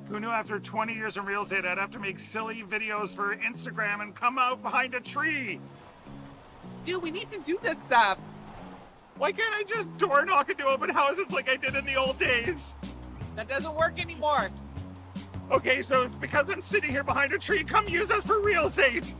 Who knew after 20 years in real estate I'd have to make silly videos for Instagram and come out behind a tree? Stu, we need to do this stuff. Why can't I just door knock into open houses like I did in the old days? That doesn't work anymore. Okay, so it's because I'm sitting here behind a tree. Come use us for real estate.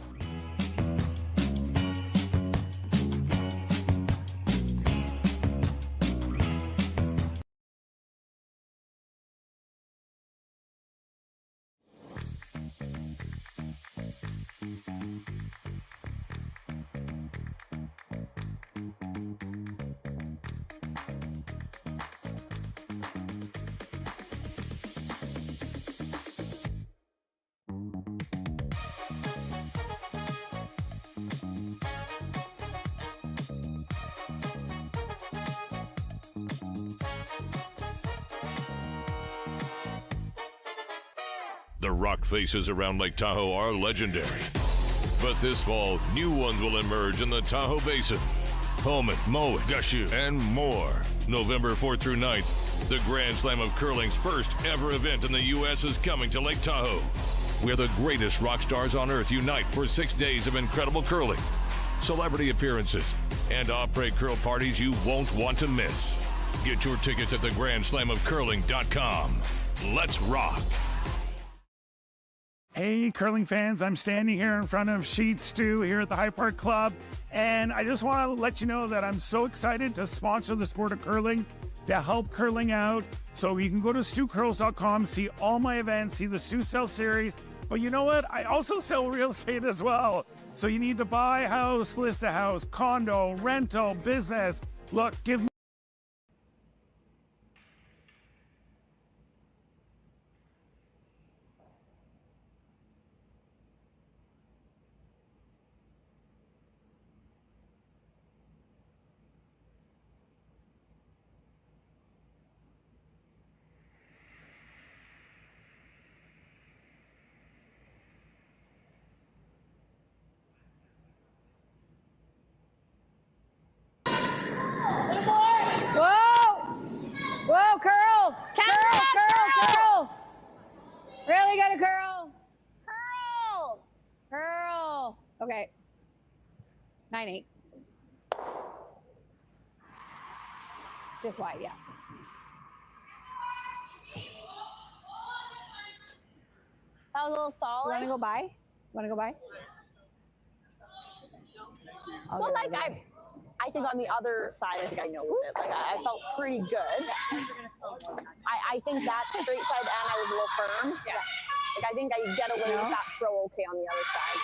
The rock faces around Lake Tahoe are legendary. But this fall, new ones will emerge in the Tahoe Basin. Pullman, Mowat, Gushu, and more. November 4th through 9th, the Grand Slam of Curling's first ever event in the U.S. is coming to Lake Tahoe, where the greatest rock stars on earth unite for 6 days of incredible curling, celebrity appearances, and après curl parties you won't want to miss. Get your tickets at thegrandslamofcurling.com. Let's rock. Hey, curling fans, I'm standing here in front of Sheet Stew here at the High Park Club, and I just want to let you know that I'm so excited to sponsor the sport of curling, to help curling out. So you can go to stewcurls.com, see all my events, see the Stew Sell series, but you know what? I also sell real estate as well. So you need to buy a house, list a house, condo, rental, business. Look, give me Whoa, curl! Curl! Really gotta curl. Curl! Okay. 9-8. Just wide, yeah. That was a little solid. You wanna go by? Well, like I think on the other side, I think I know it. Like I felt pretty good. I think that straight side and I was a little firm. Yeah. Like I think I get away with that throw okay on the other side.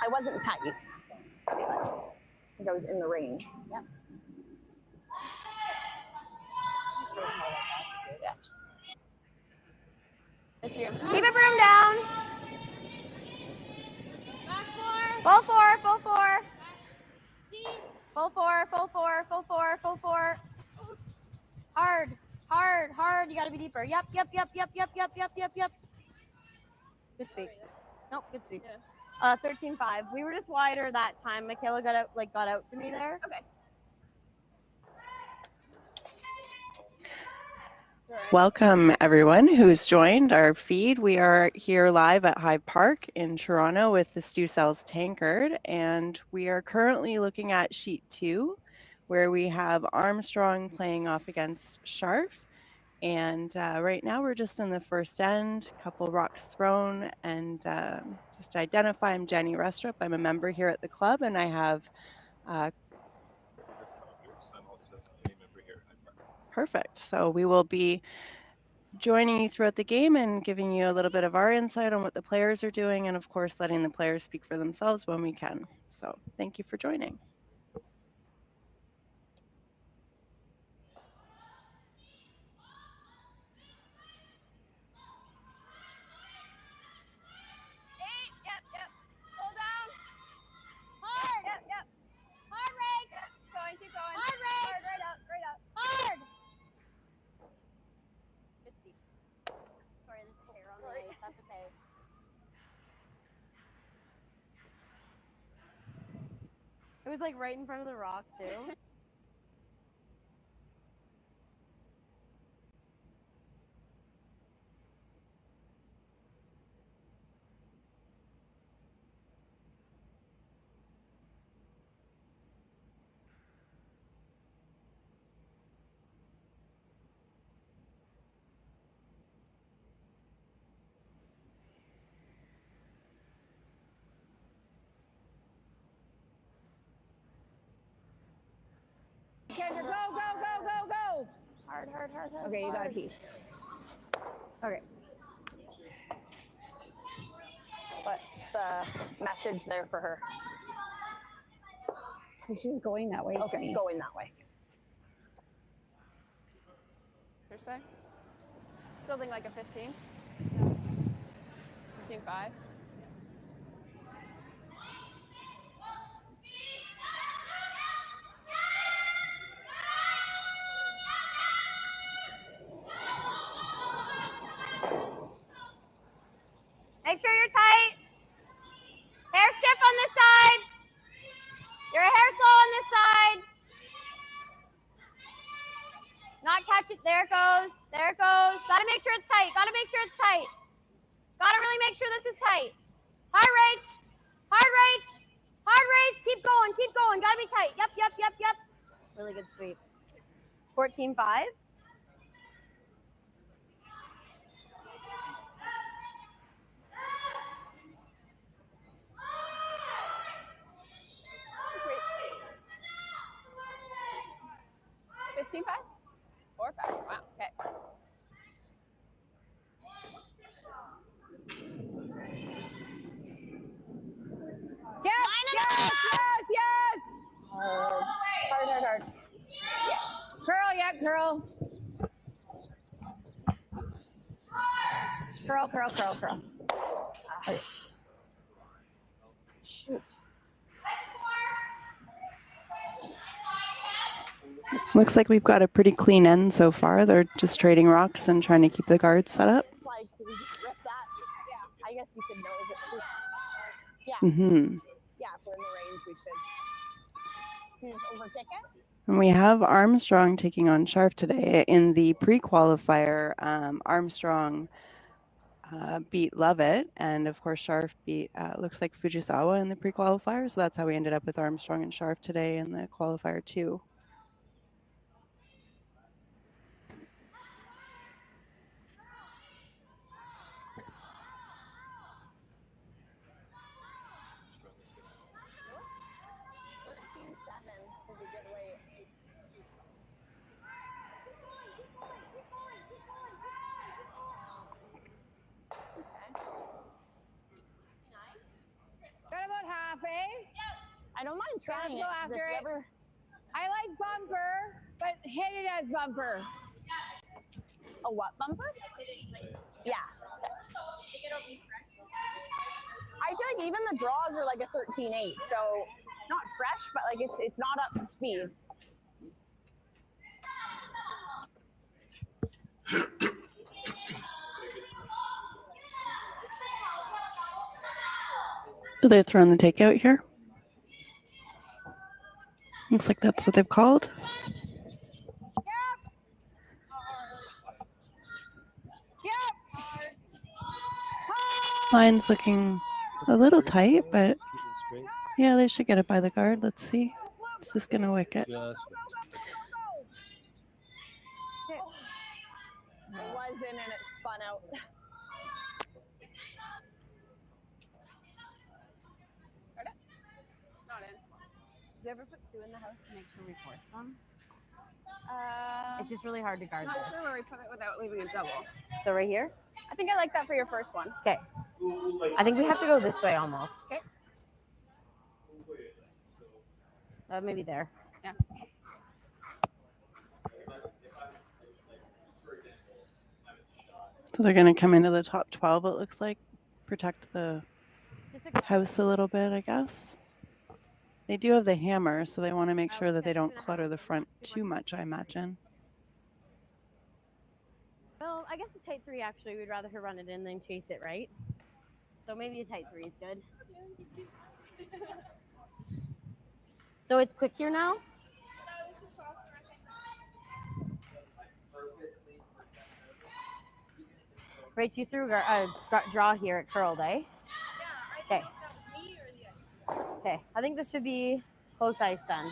I wasn't tight. I think I was in the range. Yeah. Keep it broom down. Full four. Full four. Hard. You gotta be deeper. Yep. Good sweep. Nope, good sweep. 13-5. We were just wider that time. Michaela got out to me there. Okay. Welcome everyone who's joined our feed. We are here live at Hyde Park in Toronto with the Stu Sells Tankard, and we are currently looking at sheet 2, where we have Armstrong playing off against Scharf. And right now we're just in the first end, a couple rocks thrown, and just to identify, I'm Jenny Restrup. I'm a member here at the club, and I have perfect. So we will be joining you throughout the game and giving you a little bit of our insight on what the players are doing, and of course letting the players speak for themselves when we can. So thank you for joining. That's okay. It was like right in front of the rock too. Kendra, go. Hard. Okay, you got a piece. Okay. What's the message there for her? She's going that way. Okay, going that way. Per se. Still think like a 15. 15.5. Make sure you're tight. Hair stiff on this side. Your hair slow on this side. Not catch it. There it goes. Gotta make sure it's tight. Gotta really make sure this is tight. Hard reach. Keep going. Gotta be tight. Yep. Really good sweep. 14.5. Sweet. 15.5? 4.5. Wow. Okay. Yes. Hard. Curl. Shoot. Looks like we've got a pretty clean end so far. They're just trading rocks and trying to keep the guards set up. Like, did we just rip that? Yeah. I guess you could know that too. Yeah. Mm-hmm. Yeah, if we're in the range, we should overkick it. And we have Armstrong taking on Scharf today. In the pre-qualifier, Armstrong beat Lovett, and of course Scharf beat looks like Fujisawa in the pre-qualifier. So that's how we ended up with Armstrong and Scharf today in the qualifier 2. Got about half, eh? I don't mind trying Go after it. I like bumper, but hit it as bumper. A what bumper? Yeah. I feel like even the draws are like a 13.8, so not fresh, but like it's not up to speed. So they're throwing the takeout here. Looks like that's what they've called. Line's looking a little tight, but yeah, they should get it by the guard. Let's see. Is this going to wick it? It was in and it spun out. Not in. Do you ever put 2 in the house to make sure we force them? It's just really hard to guard Not this. sure where we put it without leaving a double. So right here? I think I like that for your first one. Okay. I think we have to go this way almost. Okay. Maybe there. Yeah. So they're going to come into the top 12, it looks like. Protect the house a little bit, I guess. They do have the hammer, so they want to make sure that they don't clutter the front too much, I imagine. Well, I guess a tight 3, actually. We'd rather her run it in than chase it, right? So maybe a tight 3 is good. So it's quick here now? Right, you threw a draw here at curled, eh? Okay. Okay, I think this should be close ice then.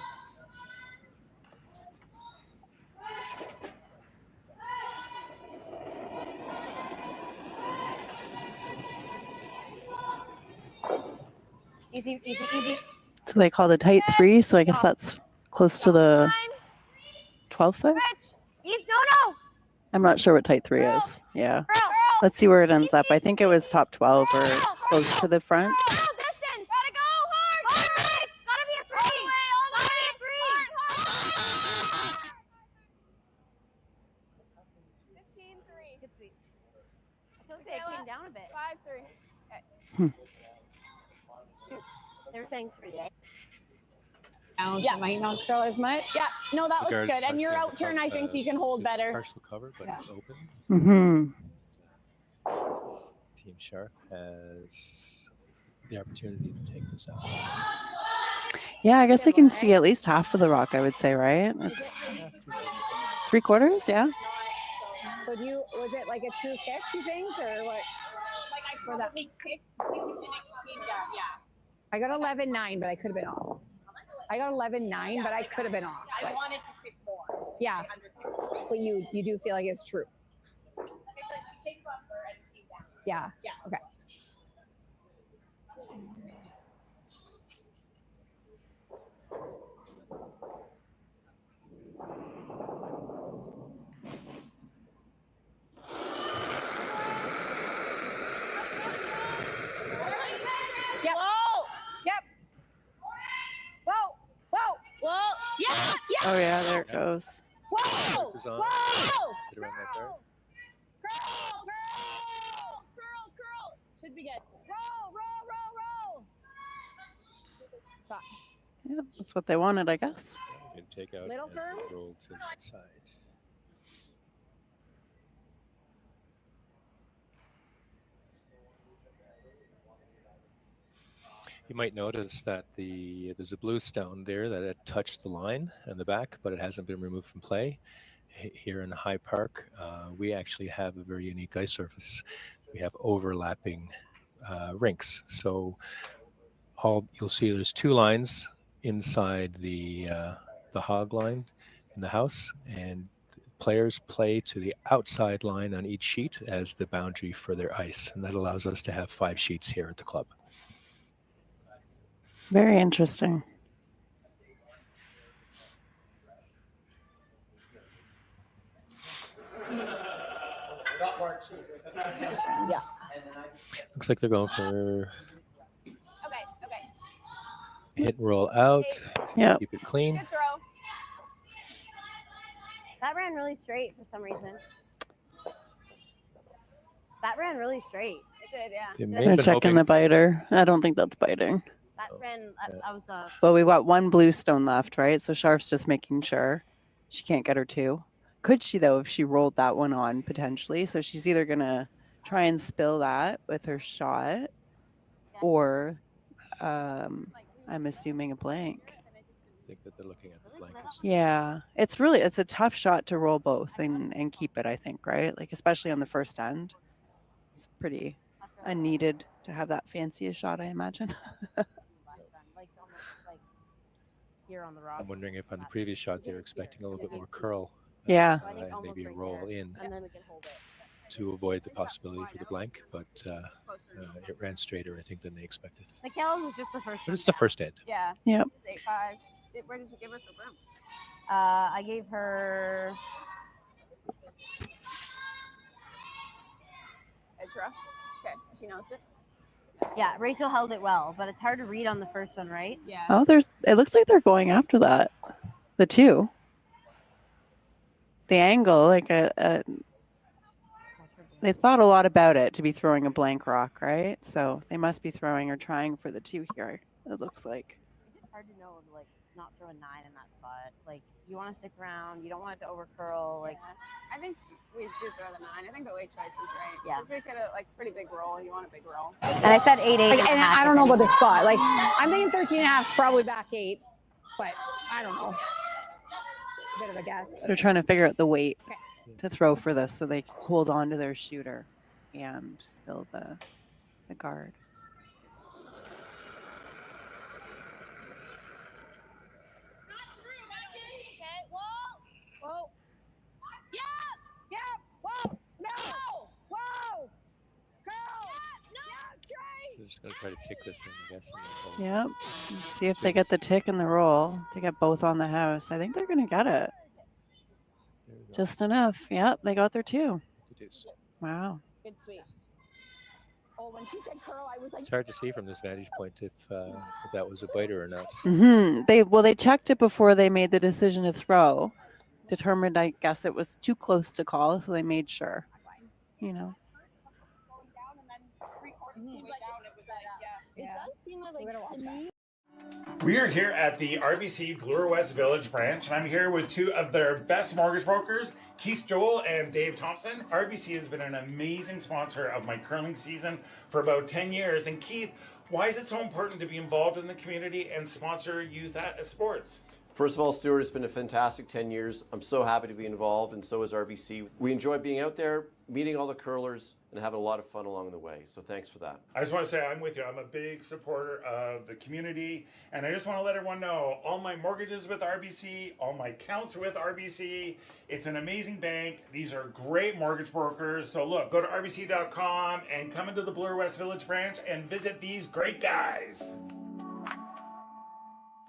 Easy. So they called a tight 3, so I guess that's close to the 12 foot? East, no. I'm not sure what tight 3 is. Yeah. Let's see where it ends up. I think it was top 12 or close to the front. Distance. Gotta go hard. It's gotta be a 3. Gotta be a 3. 15-3. Good sweep. I feel like they came down a bit. 5-3. Shoot. They were saying 3. Yeah. Might not curl as much. Yeah, no, that looks guard's good. And your partially out turn, I think covered, you can hold it's better. Partial cover, but it's open. Team Scharf has the opportunity to take this out. Yeah, I guess they can see at least half of the rock, I would say, right? It's 3/4, yeah. So was it like a true kick, you think, or what? For that? I got 11-9, but I could have been off. I got 11-9, but I could have been off. I wanted to pick more. Yeah, but you do feel like it's true. Yeah. Yeah. Okay. Yep. Whoa! Yep. Whoa! Whoa! Whoa! Yeah! Yeah! Oh, yeah, there it goes. Whoa! Markers on. Whoa! Get around that dart. Curl! Should be good. Roll! Shot. Yeah, that's what they wanted, I guess. And take out Little and firm? roll to that side. You might notice that there's a blue stone there that had touched the line in the back, but it hasn't been removed from play. Here in High Park, we actually have a very unique ice surface. We have overlapping rinks. So you'll see there's 2 lines inside the hog line in the house, and players play to the outside line on each sheet as the boundary for their ice, and that allows us to have 5 sheets here at the club. Very interesting. Yeah. Looks like they're going for Okay. hit and roll out. Yeah. Keep it clean. Good throw. That ran really straight for some reason. That ran really straight. It did, yeah. They may They're have been checking hoping- the biter. I don't think that's biting. That ran. I was But we've got 1 blue stone left, right? So Scharf's just making sure she can't get her 2. Could she, though, if she rolled that one on potentially? So she's either going to try and spill that with her shot, or I'm assuming a blank. I think that they're looking at the blankets. Yeah, it's a tough shot to roll both and keep it, I think, right? Like, especially on the first end. It's pretty unneeded to have that fancy a shot, I imagine. here on the rock. I'm wondering if on the previous shot they were expecting a little bit more curl. Yeah. And maybe a roll in And then we can hold it. to avoid the possibility for the blank, but it ran straighter, I think, than they expected. Mikhail's was just the first But one. it's the first end. Yeah. Yep. It's 8-5. Where did you give her for room? I gave her. Edge rough. Okay. She nosed it. Yeah, Rachel held it well, but it's hard to read on the first one, right? Yeah. Oh, it looks like they're going after that. The 2. The angle, like they thought a lot about it to be throwing a blank rock, right? So they must be throwing or trying for the 2 here, it looks like. It's just hard to know, like, not throw a 9 in that spot. Like, you want to stick around, you don't want it to over curl. Like, I think we did throw the 9. I think the weight choice was right. Yeah. Because we could have, pretty big roll. You want a big roll. and I said 8-8. Like, and I don't know about the spot. Like, I'm thinking 13.5 is probably back 8, but I don't know. Bit of a guess. So they're trying to figure out the weight Okay. to throw for this so they hold on to their shooter and spill the guard. Whoa. Yeah. Whoa. No. Whoa. Go. So they're just going to try to tick this in, I guess. And then hold. Yep. Let's see if they get the tick and the roll. They get both on the house. I think they're going to get it. There we go. Just enough. Yep, they got there too. Good deuce. Wow. Good sweep. Oh, when she said curl, I was like, It's hard to see from this vantage point if that was a biter or not. They checked it before they made the decision to throw. Determined, I guess, it was too close to call, so they made sure. You know. it does seem like to me. We are here at the RBC Bloor West Village branch, and I'm here with two of their best mortgage brokers, Keith Joel and Dave Thompson. RBC has been an amazing sponsor of my curling season for about 10 years. And Keith, why is it so important to be involved in the community and sponsor youth sports? First of all, Stuart, it's been a fantastic 10 years. I'm so happy to be involved, and so is RBC. We enjoy being out there, meeting all the curlers, and having a lot of fun along the way. So thanks for that. I just want to say I'm with you. I'm a big supporter of the community, and I just want to let everyone know all my mortgages with RBC, all my accounts with RBC. It's an amazing bank. These are great mortgage brokers. So look, go to rbc.com and come into the Bloor West Village branch and visit these great guys.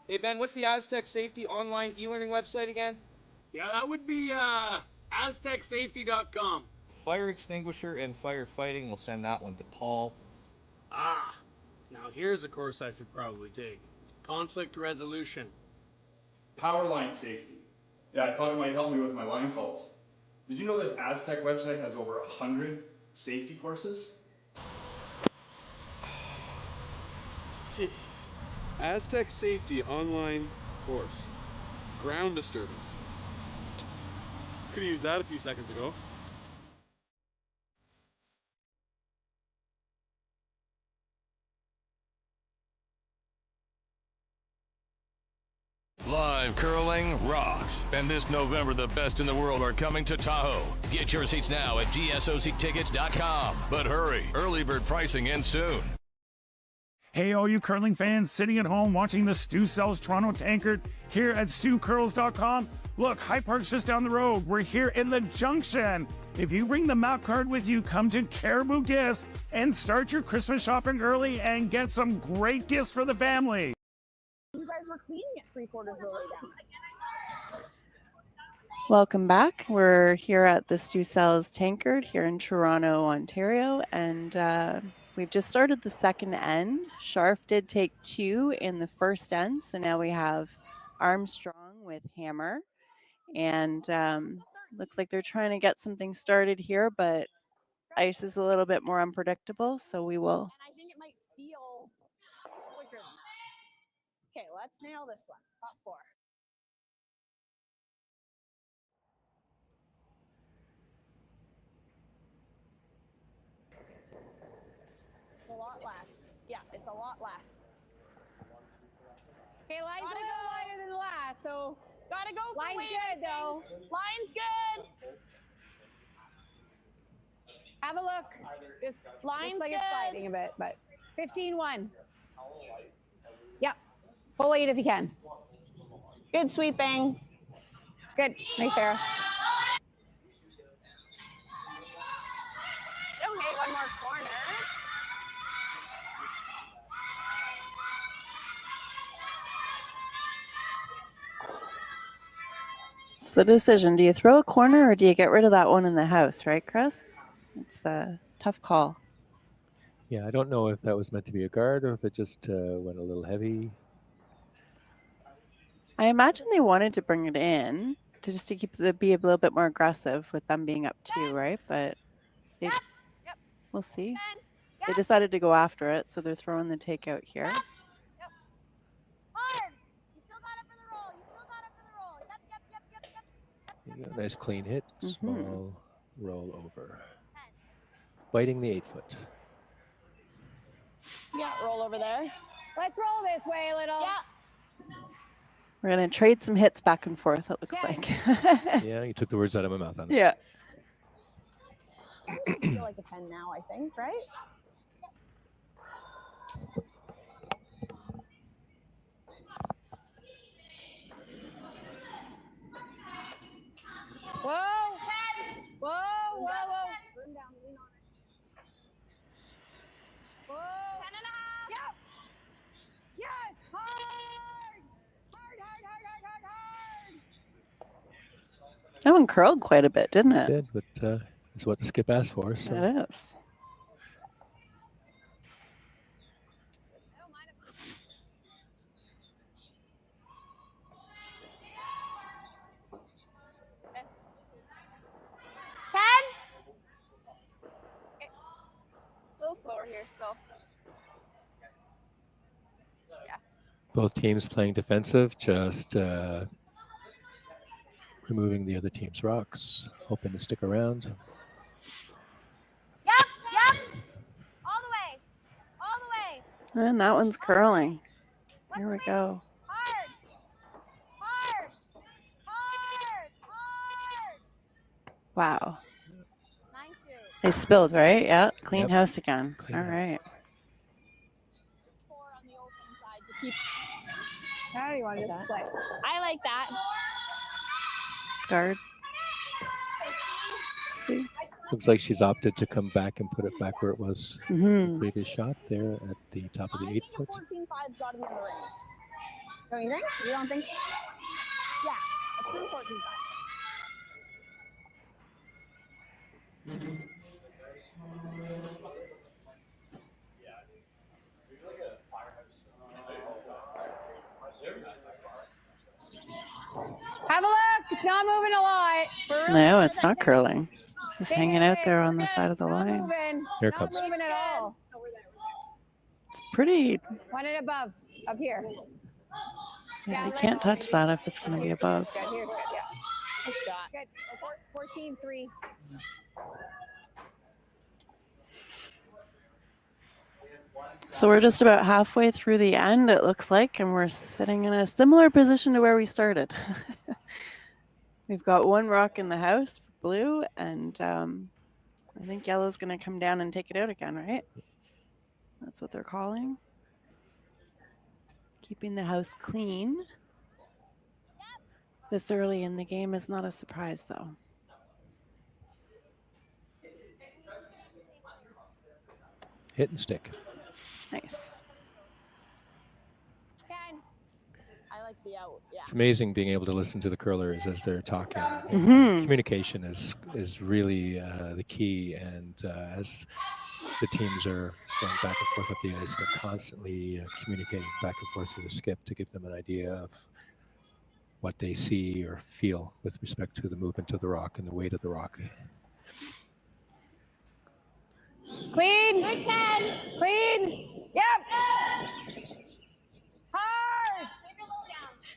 Hey Ben, what's the Aztec Safety online e-learning website again? Yeah, that would be aztecsafety.com. Fire extinguisher and firefighting, we'll send that one to Paul. Ah, now here's a course I should probably take. Conflict resolution. Power line safety. Yeah, I thought it might help me with my line calls. Did you know this Aztec website has over 100 safety courses? Jeez. Aztec Safety online course. Ground disturbance. Could have used that a few seconds ago. Live curling rocks. And this November, the best in the world are coming to Tahoe. Get your seats now at gsoctickets.com. But hurry, early bird pricing ends soon. Hey, all you curling fans sitting at home watching the Stu Sells Toronto Tankard here at StuCurls.com. Look, High Park's just down the road. We're here in the Junction. If you bring the map card with you, come to Caribou Gifts and start your Christmas shopping early and get some great gifts for the family. You guys were cleaning it 3/4 of the way down. Welcome back. We're here at the Stu Sells Tankard here in Toronto, Ontario, and we've just started the second end. Scharf did take 2 in the first end, so now we have Armstrong with hammer, and looks like they're trying to get something started here, but ice is a little bit more unpredictable, so we will. And I think it might feel quicker. Okay, let's nail this one. Top 4. It's a lot less. Yeah, it's a lot less. Okay, line's a little wider than the last, so Gotta go for line's weight, good though. Line's good. Have a look. Just Line's looks like good. it's sliding a bit, but 15-1. Yep. Full 8 if you can. Good sweeping. Good. Nice, Sarah. Okay, one more corner. It's the decision. Do you throw a corner or do you get rid of that one in the house, right, Chris? It's a tough call. Yeah, I don't know if that was meant to be a guard or if it just went a little heavy. I imagine they wanted to bring it in to just to be a little bit more aggressive with them being up 2, right? But they, we'll see. They decided to go after it, so they're throwing the takeout here. Hard. You still got it for the roll. You still got it for the roll. Yep. You got a nice clean hit, small roll over. Biting the 8-foot. Yeah, roll over there. Let's roll this way a little. Yeah. We're going to trade some hits back and forth, it looks like. Yeah, you took the words out of my mouth on that. Yeah. I feel like a 10 now, I think, right? Whoa. Whoa, whoa, whoa. Burn down, lean on it. Whoa. 10.5. Yep. Yes. Hard. Hard, hard, hard, hard, hard, hard. That one curled quite a bit, didn't it? It did, but it's what the skip asked for. So. It is. A little slower here still. Yeah. Both teams playing defensive, just removing the other team's rocks, hoping to stick around. Yep, all the way, all the way. And that one's curling. Here we go. Hard, hard, hard, hard. Wow. 9-2. They spilled, right? Yeah. Clean Yep. house again. Clean All house. right. How do you want to just play? I like that. Guard. Let's see. Looks like she's opted to come back and put it back where it was Mhm. the previous shot there at the top of the 8 foot. 14.5's got to be in the range. Don't you think? You don't think? Yeah, a true 14.5. Have a look. It's not moving a lot. No, it's not curling. It's just hanging out there on the side of the Not line. moving. Here it Not comes. moving at all. It's pretty. Want it above, up here. Yeah, you can't touch that if it's going to be above. Good, here's good, yeah. Good shot. Good. 14-3. So we're just about halfway through the end, it looks like, and we're sitting in a similar position to where we started. We've got one rock in the house for blue, and I think yellow's going to come down and take it out again, right? That's what they're calling. Keeping the house clean. This early in the game is not a surprise, though. Hit and stick. Nice. I like the out. Yeah. It's amazing being able to listen to the curlers as they're talking. Mhm. Communication is really the key, and as the teams are going back and forth up the ice, they're constantly communicating back and forth through the skip to give them an idea of what they see or feel with respect to the movement of the rock and the weight of the rock. Clean. Good, Ken. Clean. Yep. Hard.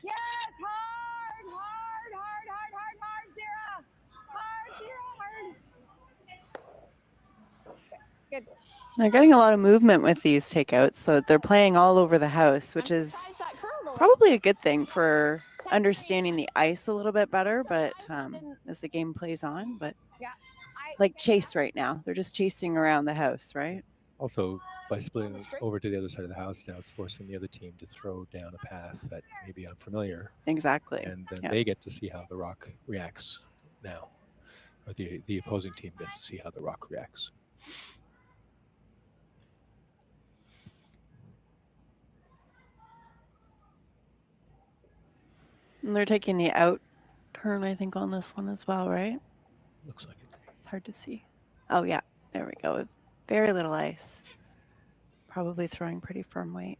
Yes, hard, hard, hard, hard, hard, hard, Zero. Hard, Zero, hard. Good. They're getting a lot of movement with these takeouts, so they're playing all over the house, which is probably a good thing for understanding the ice a little bit better, but as the game plays on, but like chase right now. They're just chasing around the house, right? Also, by splitting over to the other side of the house now, it's forcing the other team to throw down a path that may be unfamiliar. Exactly. And then Yeah. they get to see how the rock reacts now. Or the opposing team gets to see how the rock reacts. And they're taking the out turn, I think, on this one as well, right? Looks like it. It's hard to see. Oh, yeah. There we go. Very little ice. Probably throwing pretty firm weight.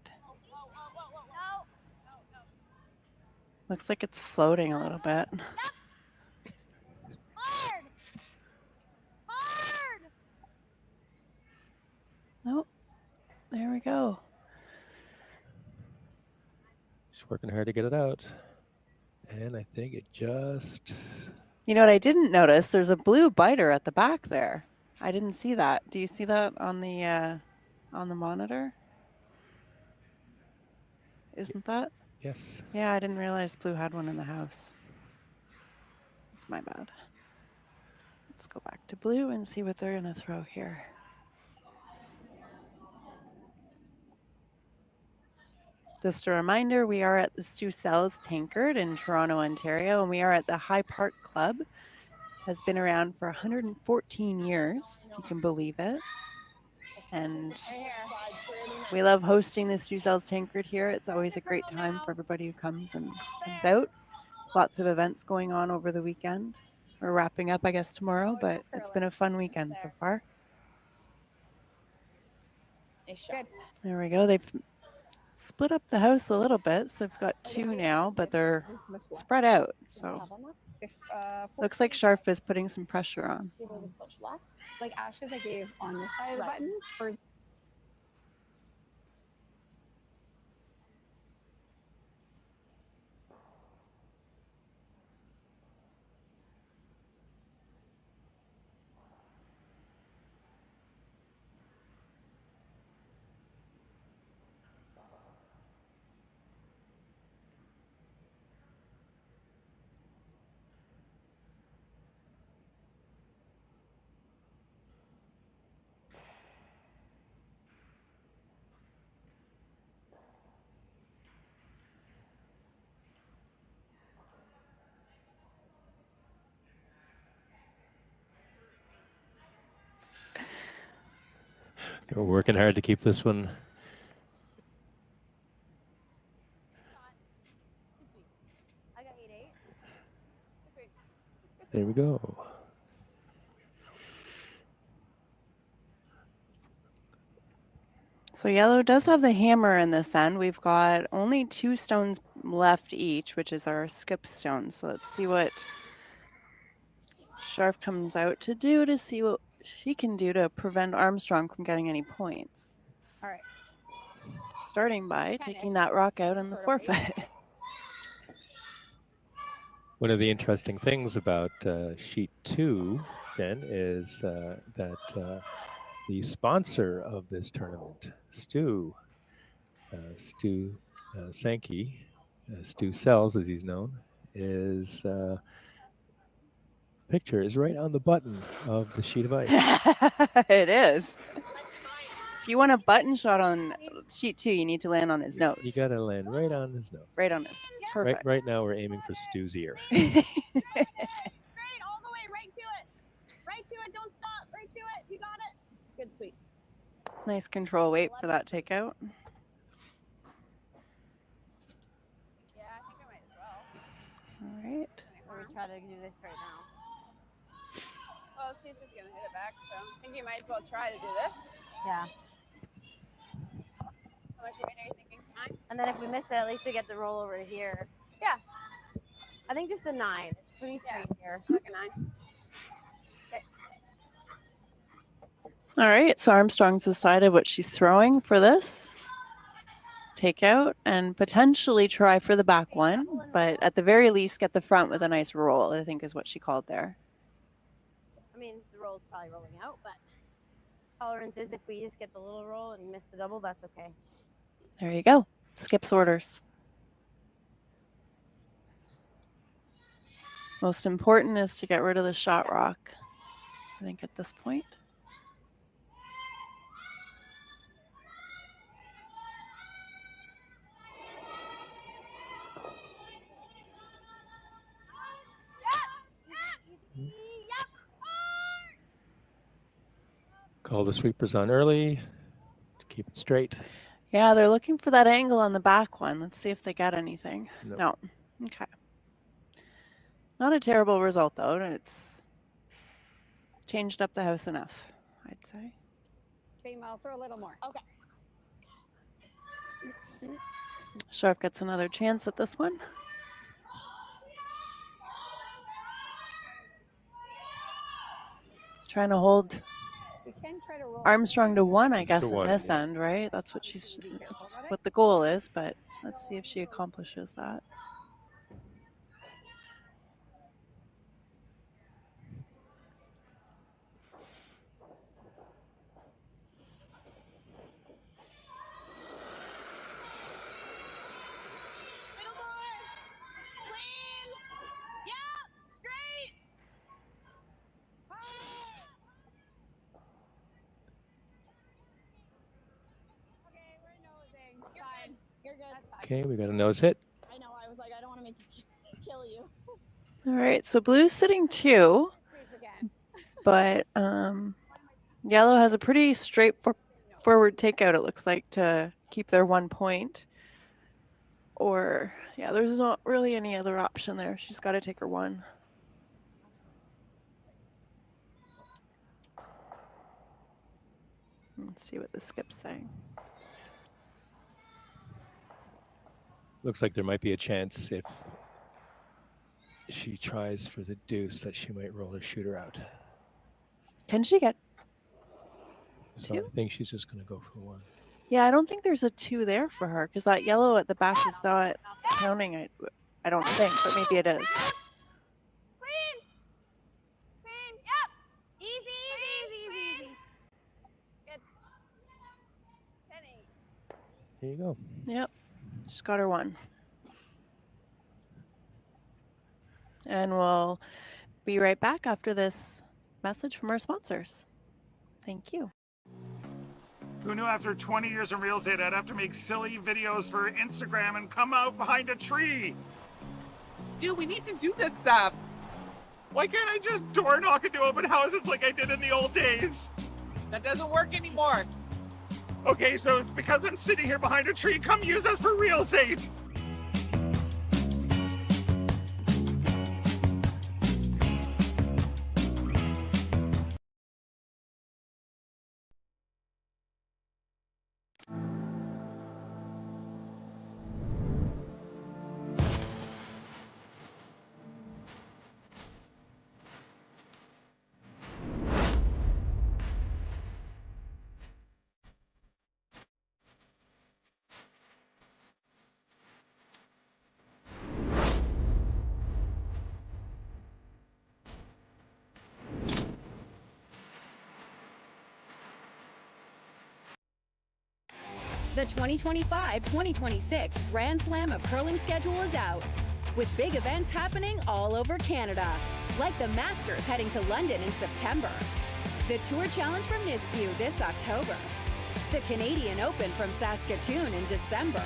Looks like it's floating a little bit. Hard, hard. Nope. There we go. She's working hard to get it out. And I think it just... You know what I didn't notice? There's a blue biter at the back there. I didn't see that. Do you see that on the monitor? Isn't that? Yes. Yeah, I didn't realize blue had one in the house. That's my bad. Let's go back to blue and see what they're going to throw here. Just a reminder, we are at the Stu Sells Tankard in Toronto, Ontario, and we are at the High Park Club. Has been around for 114 years, if you can believe it. And we love hosting the Stu Sells Tankard here. It's always a great time for everybody who comes out. Lots of events going on over the weekend. We're wrapping up, I guess, tomorrow, but it's been a fun weekend so far. Good. There we go. They've split up the house a little bit, so they've got 2 now, but they're spread out. So looks like Scharf is putting some pressure on. Like ashes I gave on this side of the button. Or We're working hard to keep this one. I got 8-8. There we go. So yellow does have the hammer in this end. We've got only 2 stones left each, which is our skip stone. So let's see what Scharf comes out to do to see what she can do to prevent Armstrong from getting any points. all right. Starting by taking that rock out in the forfeit. One of the interesting things about sheet 2, Jen, is that the sponsor of this tournament, Stu Sankey, Stu Sells as he's known, is picture is right on the button of the sheet of ice. It is. If you want a button shot on sheet 2, you need to land on his nose. You got to land right on his nose. Right on his nose. Perfect. Right now we're aiming for Stu's ear. Straight all the way, right to it. Right to it, don't stop. Right to it. You got it. Good, sweet. Nice control weight for that takeout. Yeah, I think I might as well. All right. Or we try to do this right now. Well, she's just gonna hit it back, so I think you might as well try to do this. Yeah. How much weight are you thinking? 9? And then if we miss it, at least we get the roll over here. Yeah. I think just a 9. Pretty straight here. Like a 9. Okay. All right. So Armstrong's decided what she's throwing for this. Take out and potentially try for the back one, but at the very least get the front with a nice roll, I think is what she called there. I mean, the roll's probably rolling out, but tolerance is if we just get the little roll and miss the double, that's okay. There you go. Skips orders. Most important is to get rid of the shot rock, I think, at this point. Call the sweepers on early to keep it straight. Yeah, they're looking for that angle on the back one. Let's see if they get anything. Nope. No. Okay. Not a terrible result, though. It's changed up the house enough, I'd say. Okay, I'll throw a little more. Okay. Scharf gets another chance at this one. Trying to hold We can try to roll. Armstrong to 1, I guess, to in 1, this yeah. end, right? That's what that's what the goal is, but let's see if she accomplishes that. Middle door. Clean. Yeah. Straight. Okay, we're nosing. Fine. You're good. That's fine. Okay, we got a nose hit. I know. I was like, I don't want to make you kill you. All right, so blue's sitting 2, Freeze again. but yellow has a pretty straightforward takeout, it looks like, to keep their 1 point. Or, yeah, there's not really any other option there. She's got to take her 1. Let's see what the skip's saying. Looks like there might be a chance if she tries for the deuce that she might roll her shooter out. Can she get So two? I think she's just going to go for one. Yeah, I don't think there's a 2 there for her because that yellow at the back is not counting. I don't think, but maybe it is. Clean. Clean. Yep. Easy, easy, easy, easy. Good. 10-8. There you go. Yep, she's got her 1. And we'll be right back after this message from our sponsors. Thank you. Who knew after 20 years in real estate I'd have to make silly videos for Instagram and come out behind a tree? Stu, we need to do this stuff. Why can't I just door knock into open houses like I did in the old days? That doesn't work anymore. Okay, so it's because I'm sitting here behind a tree. Come use us for real estate. The 2025-2026 Grand Slam of Curling schedule is out, with big events happening all over Canada, like the Masters heading to London in September, the Tour Challenge from Nisku this October, the Canadian Open from Saskatoon in December,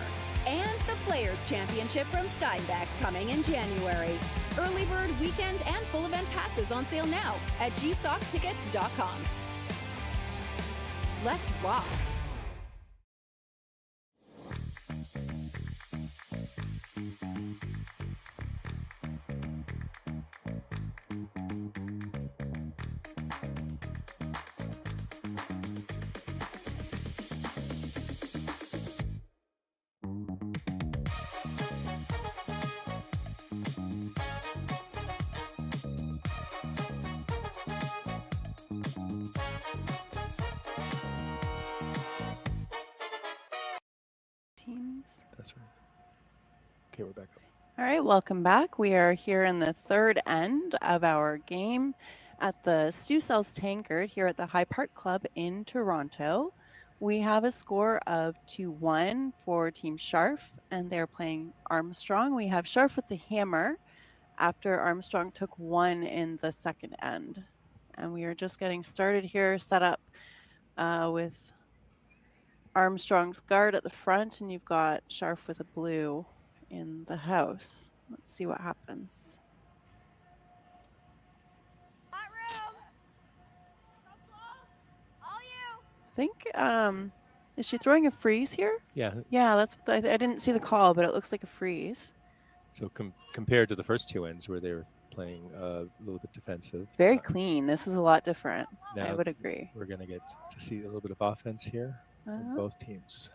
and the Players' Championship from Steinbeck coming in January. Early bird weekend and full event passes on sale now at gsoctickets.com. Let's rock! That's right. Okay, we're back up. All right, welcome back. We are here in the third end of our game at the Stu Sells Tankard here at the High Park Club in Toronto. We have a score of 2-1 for Team Scharf, and they're playing Armstrong. We have Scharf with the hammer after Armstrong took 1 in the second end. And we are just getting started here, set up with Armstrong's guard at the front, and you've got Scharf with a blue in the house. Let's see what happens. Hot room. All you. I think, is she throwing a freeze here? Yeah. Yeah, that's what I didn't see the call, but it looks like a freeze. So compared to the first 2 ends where they were playing a little bit defensive. Very clean. This is a lot different. I Now would agree. We're going to get to see a little bit of offense here from both teams.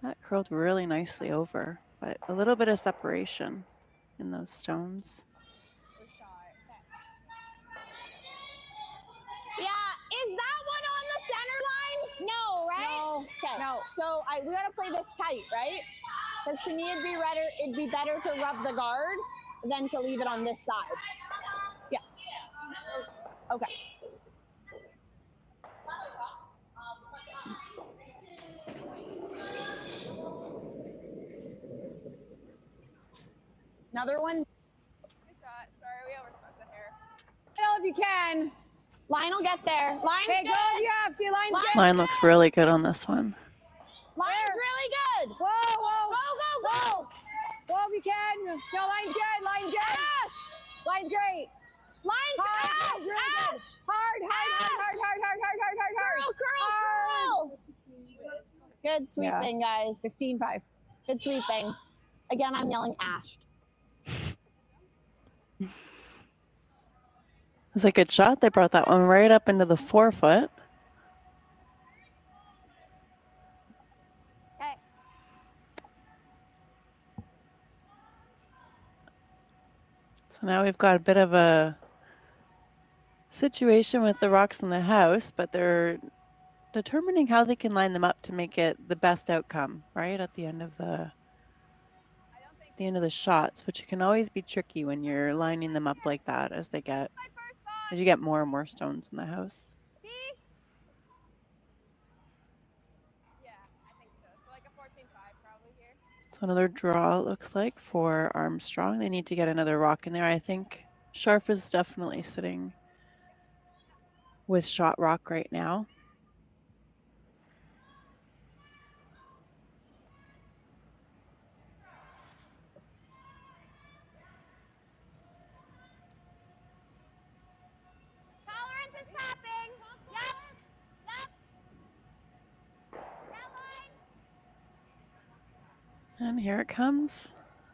That curled really nicely over, but a little bit of separation in those stones. Yeah, is that one on the center line? No, right? No. Okay. No. So we gotta play this tight, right? Because to me, it'd be better to rub the guard than to leave it on this side. Yeah. Okay. Another one. Good shot. Sorry, we overstuck the hair. Well, if you can. Line will get there. Line's Okay, good. go if you have to. Line's good. Line looks really good on this one. Line's really good. Whoa, whoa. Go, go, go. Whoa, if you can. No, line's good. Line's good. Ash. Line's great. Line's Hard, Ash. really good. Ash. Hard, hard. Curl. Good sweeping, guys. 15-5. Good sweeping. Again, I'm yelling Ash. It's a good shot. They brought that one right up into the 4 foot. So now we've got a bit of a situation with the rocks in the house, but they're determining how they can line them up to make it the best outcome, right? At the end of the shots, which can always be tricky when you're lining them up like that as you get more and more stones in the house. Yeah, I think so. So like a 14-5 probably here. So another draw, it looks like, for Armstrong. They need to get another rock in there. I think Scharf is definitely sitting with shot rock right now. Tolerance is tapping. Yep. That line. And here it comes.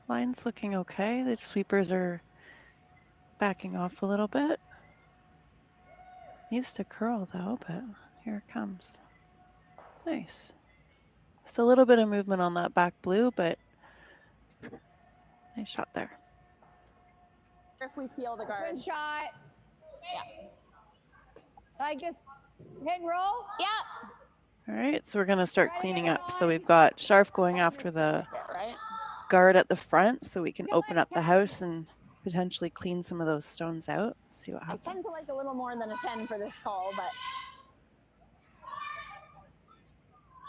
Line's looking okay. The sweepers are backing off a little bit. Needs to curl though, but here it comes. Nice. Just a little bit of movement on that back blue, but nice shot there. If we peel the guard. Good shot. Yeah. Like just hit and roll. Yeah. All right, so we're gonna start cleaning up. So we've got Scharf going after the guard at the front, so we can open up the house and potentially clean some of those stones out. Let's see what I happens. tend to like a little more than a 10 for this call, but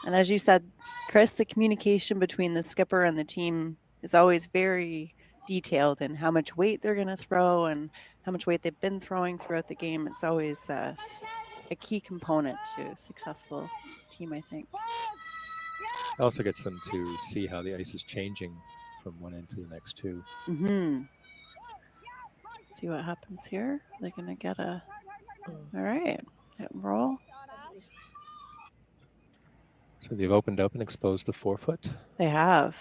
And as you said, Chris, the communication between the skipper and the team is always very detailed in how much weight they're going to throw and how much weight they've been throwing throughout the game. It's always a key component to a successful team, I think. It also gets them to see how the ice is changing from one end to the next too. Mm-hmm. See what happens here. They're going to get a... All right. Hit and roll. So they've opened up and exposed the 4-foot. They have.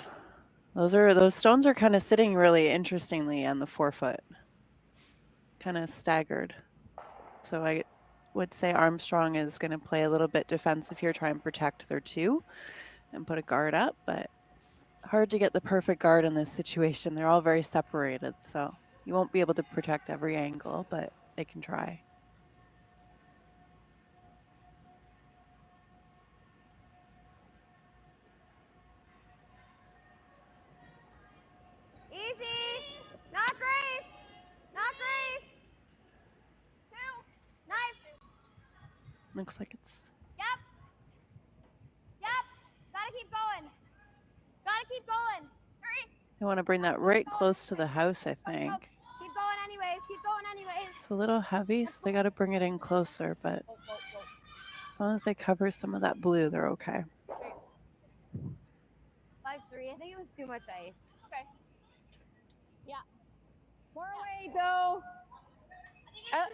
Those stones are kind of sitting really interestingly on the 4-foot. Kind of staggered. So I would say Armstrong is going to play a little bit defensive here, try and protect their 2 and put a guard up, but it's hard to get the perfect guard in this situation. They're all very separated, so you won't be able to protect every angle, but they can try. Easy. Not Grace. Not Grace. 2. Knife. Looks like it's... Yep. Yep. Gotta keep going. Gotta keep going. 3. They want to bring that right close to the house, I think. Keep going anyways. Keep going anyways. It's a little heavy, so they got to bring it in closer, but as long as they cover some of that blue, they're okay. 5-3. I think it was too much ice. Okay. yeah. More weight though.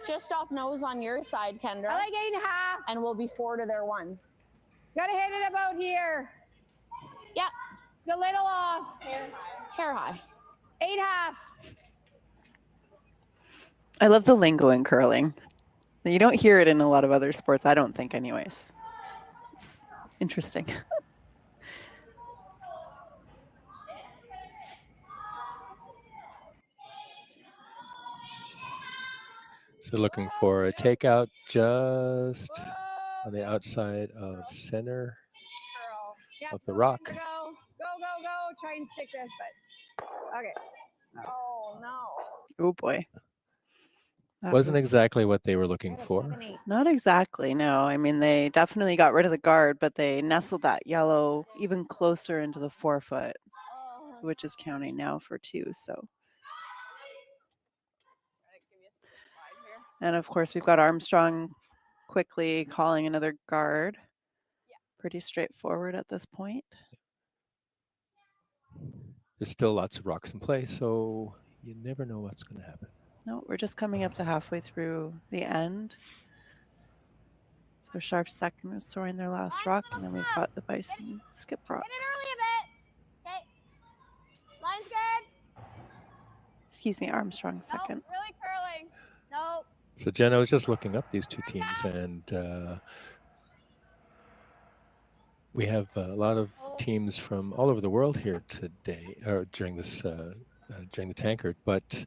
Just off nose on your side, Kendra. I like 8.5. And we'll be 4 to their 1. Gotta hit it about here. Yep. It's a little off. Hair high. 8.5. I love the lingo in curling. You don't hear it in a lot of other sports, I don't think anyways. It's interesting. So looking for a takeout just on the outside of center of the rock. Go, go, go, go. Try and stick this, but okay. Oh no. Oh boy. That Wasn't was exactly what they were looking for. Not exactly, no. I mean, they definitely got rid of the guard, but they nestled that yellow even closer into the 4-foot, which is counting now for 2, so. And of course, we've got Armstrong quickly calling another guard. Pretty straightforward at this point. There's still lots of rocks in play, so you never know what's going to happen. No, we're just coming up to halfway through the end. So Scharf's second is throwing their last rock, and then we've got the Bison skip rock. Hit it early a bit. Okay. Line's good. Excuse me, Armstrong second. Really curling. Nope. So Jen, I was just looking up these 2 teams, and we have a lot of teams from all over the world here today, or during this during the Tankard. But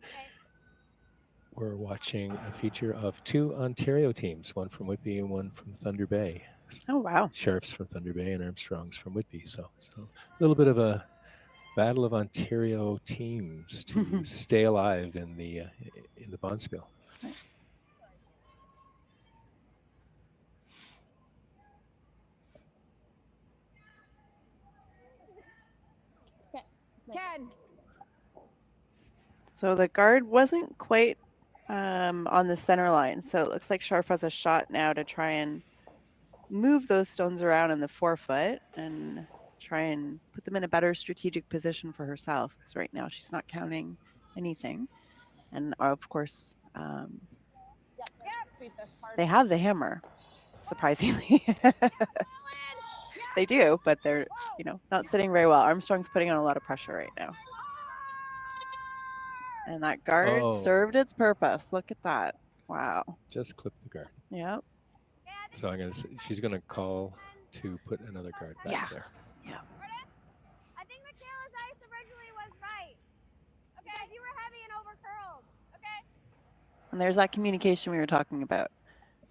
we're watching a feature of 2 Ontario teams, one from Whitby and one from Thunder Bay. Oh, wow. Scharf's from Thunder Bay and Armstrong's from Whitby. So it's a little bit of a battle of Ontario teams to stay alive in the Bonspiel. Nice. Okay. 10. So the guard wasn't quite on the center line. So it looks like Scharf has a shot now to try and move those stones around in the 4-foot and try and put them in a better strategic position for herself. Because right now she's not counting anything. And of course, they have the hammer, surprisingly. They do, but they're, not sitting very well. Armstrong's putting on a lot of pressure right now. And that guard served its purpose. Look at that. Wow. Just clip the guard. Yep. So she's going to call to put another guard back there. Yeah. I think Michaela's ice originally was right. Okay. You were heavy and over curled. Okay. And there's that communication we were talking about.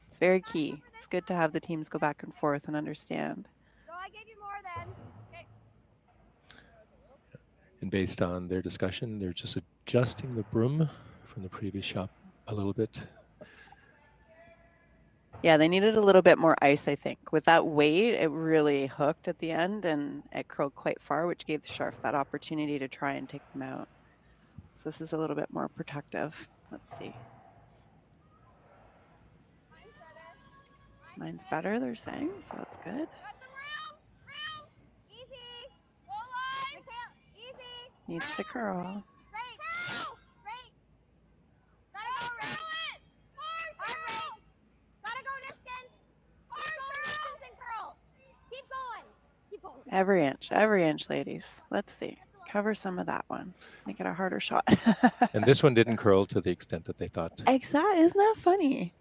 It's very key. It's good to have the teams go back and forth and understand. So I gave you more then. Okay. And based on their discussion, they're just adjusting the broom from the previous shot a little bit. Yeah, they needed a little bit more ice, I think. With that weight, it really hooked at the end and it curled quite far, which gave the Scharf that opportunity to try and take them out. So this is a little bit more protective. Let's see. Mine's better, they're saying, so that's good. Needs to curl. Every inch, ladies. Let's see. Cover some of that one. Make it a harder shot. And this one didn't curl to the extent that they thought. Exactly. Isn't that funny?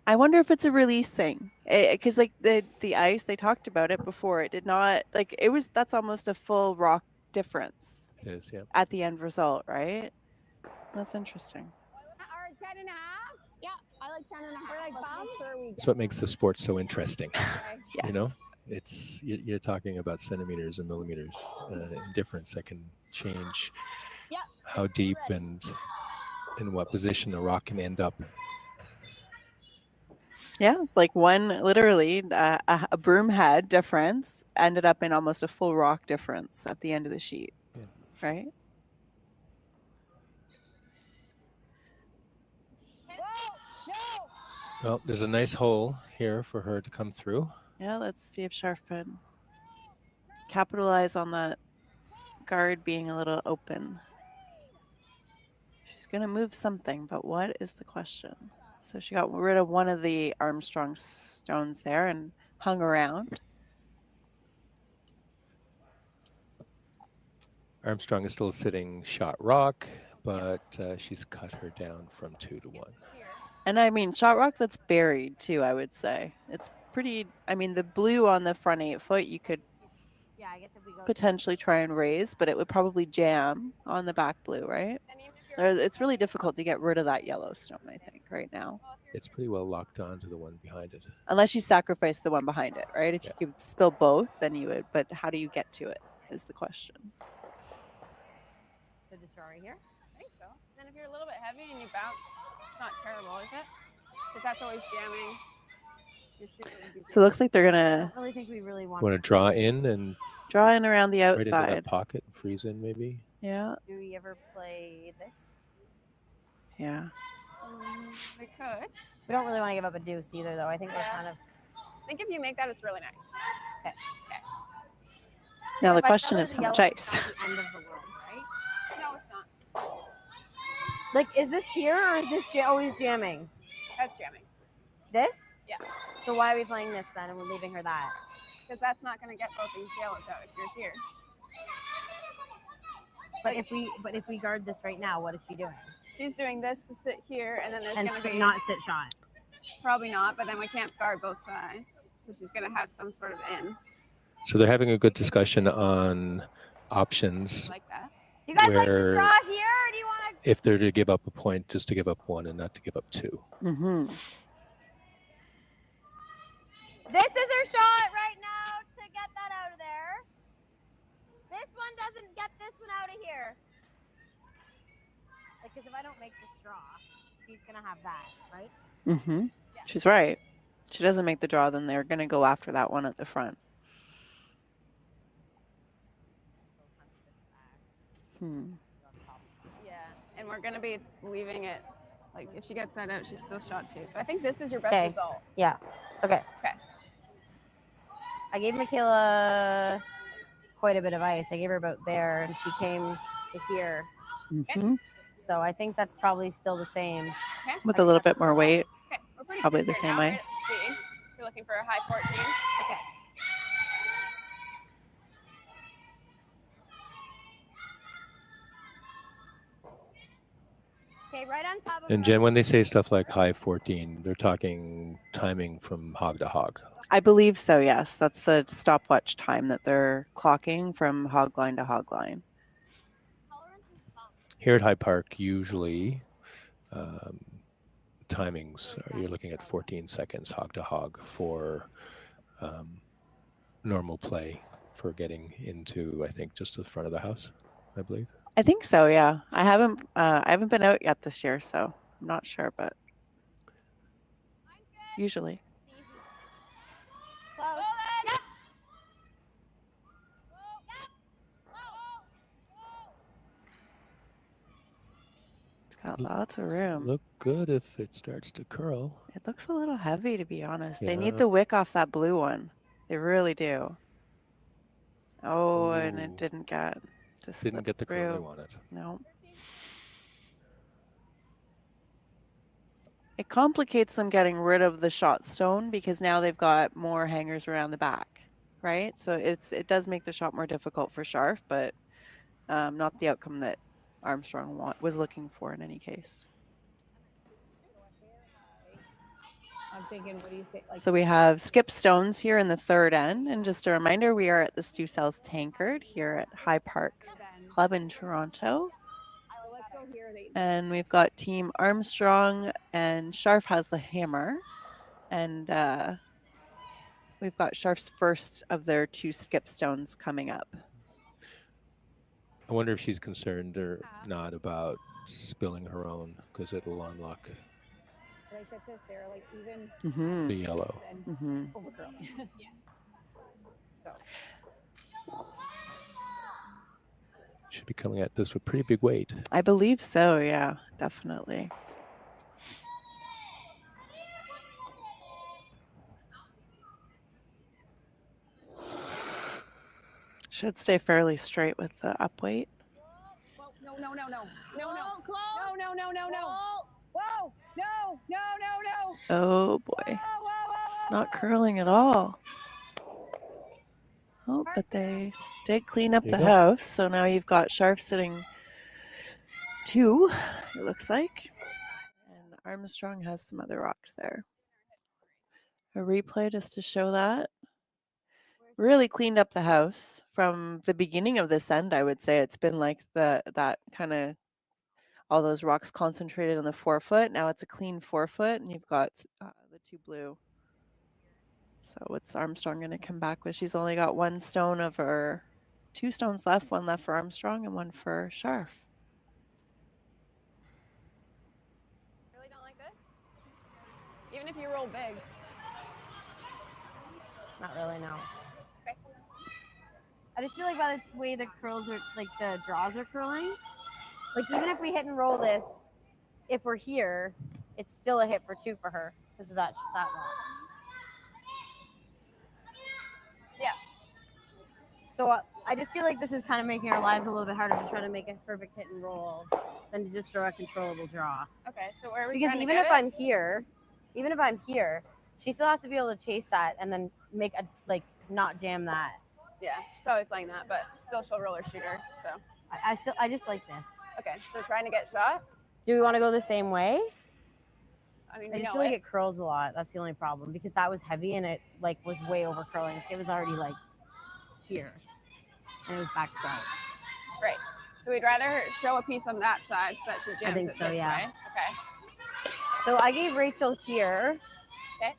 I wonder if it's a release thing. Because like the ice, they talked about it before. It did not, like, that's almost a full rock difference. It is, yeah. At the end result, right? That's interesting. Or 10 and a half? Yeah, I like 10 and a half. Like That's what makes the sport so interesting. Yes. You know? You're talking about centimeters and millimeters in difference that can change how deep and in what position a rock can end up. Yeah, like one literally a broom head difference ended up in almost a full rock difference at the end of the sheet. Yeah. Right? Well, there's a nice hole here for her to come through. Yeah, let's see if Scharf can capitalize on that guard being a little open. She's going to move something, but what is the question? So she got rid of one of the Armstrong stones there and hung around. Armstrong is still sitting shot rock, but she's cut her down from 2 to 1. And I mean, shot rock that's buried too, I would say. It's pretty, I mean, the blue on the front 8-foot, you could potentially try and raise, but it would probably jam on the back blue, right? It's really difficult to get rid of that yellow stone, I think, right now. It's pretty well locked on to the one behind it. Unless you sacrifice the one behind it, right? If you could spill both, then you would, but how do you get to it is the question. So just draw right here? I think so. Then if you're a little bit heavy and you bounce, it's not terrible, is it? Because that's always jamming. So it looks like they're gonna I really think we really want to draw in and draw in around the right into outside. that pocket and freeze in maybe. Yeah. Do we ever play this? Yeah. We could. We don't really want to give up a deuce either, though. I think we're kind of. I think if you make that, it's really nice. Okay. Now the If I question color is the how much yellow, ice. it's not the end of the world, right? No, it's not. Like, is this here or is this always jamming? That's jamming. This? Yeah. So why are we playing this then and we're leaving her that? Because that's not going to get both these yellows out if you're here. But if we guard this right now, what is she doing? She's doing this to sit here, and then there's And going to be not sit shot. Probably not, but then we can't guard both sides, so she's going to have some sort of in. So they're having a good discussion on options. Like that. Do you guys like to where draw here, or do you want to if they're to give up a point, just to give up one and not to give up two. Mm-hmm. This is her shot right now to get that out of there. This one doesn't get this one out of here. Because if I don't make this draw, she's going to have that, right? Mm-hmm. Yeah. She's right. She doesn't make the draw, then they're going to go after that one at the front. Yeah, and we're going to be leaving it, like, if she gets that out, she's still shot two. So I think this is your best result. Yeah. Okay. Okay. I gave Michaela quite a bit of ice. I gave her about there, and she came to here. Mm-hmm. So I think that's probably still the same. Okay. With a little bit more weight. Okay. We're pretty Probably good the here same now. ice. You're looking for a high 14. Okay. Okay, right on top of And Jen, when they say stuff like high 14, they're talking timing from hog to hog. I believe so, yes. That's the stopwatch time that they're clocking from hog line to hog line. Here at High Park, usually timings, you're looking at 14 seconds hog to hog for normal play for getting into, I think, just the front of the house, I believe. I think so, yeah. I haven't been out yet this year, so I'm not sure, but usually. Close. Yep. It's got lots of room. Look good if it starts to curl. It looks a little heavy, to be honest. They Yeah. need the wick off that blue one. They really do. Oh, and it Ooh. didn't get Didn't get the curl they through. wanted. No. It complicates them getting rid of the shot stone because now they've got more hangers around the back, right? So it does make the shot more difficult for Scharf, but not the outcome that Armstrong was looking for in any case. I'm thinking, what do you think? Like, So we have skip stones here in the third end. And just a reminder, we are at the Stu Sells Tankard here at High Park Club in Toronto. so let's go here. And we've got Team Armstrong, and Scharf has the hammer. And we've got Scharf's first of their two skip stones coming up. I wonder if she's concerned or not about spilling her own, because it'll unlock Like that's this, they're like even Mm-hmm. the yellow. Mm-hmm. overcurl. Yeah. So Should be coming at this with pretty big weight. I believe so, yeah, definitely. Should stay fairly straight with the up weight. whoa, no, no, no, no, no, no, no, no, no, no, no. Whoa, no, no, no, no. Oh boy. It's not curling at all. Oh, but they did clean up There the you go. house. So now you've got Scharf sitting two, it looks like. And Armstrong has some other rocks there. A replay just to show that. Really cleaned up the house from the beginning of this end, I would say. It's been like that kind of all those rocks concentrated on the 4 foot. Now it's a clean 4 foot, and you've got the two blue. So what's Armstrong going to come back with? She's only got one stone of her, 2 stones left, one left for Armstrong and one for Scharf. Really don't like this? Even if you roll big. Not really, no. Okay. I just feel like by the way the curls are, like the draws are curling, like even if we hit and roll this, if we're here, it's still a hit for 2 for her because of that rock. Yeah. So I just feel like this is kind of making our lives a little bit harder to try to make a perfect hit and roll than to just throw a controllable draw. Okay, so where are we Because trying to even get if it? I'm here, she still has to be able to chase that and then make a not jam that. Yeah, she's probably playing that, but still she'll roller shooter. So I just like this. okay, so trying to get shot. Do we want to go the same way? I mean, I you just know feel like it. it curls a lot. That's the only problem because that was heavy and it was way over curling. It was already here, and it was back 12. Right. So we'd rather show a piece on that side so that she jams think it so, this yeah. way. Okay. So I gave Rachel here Okay.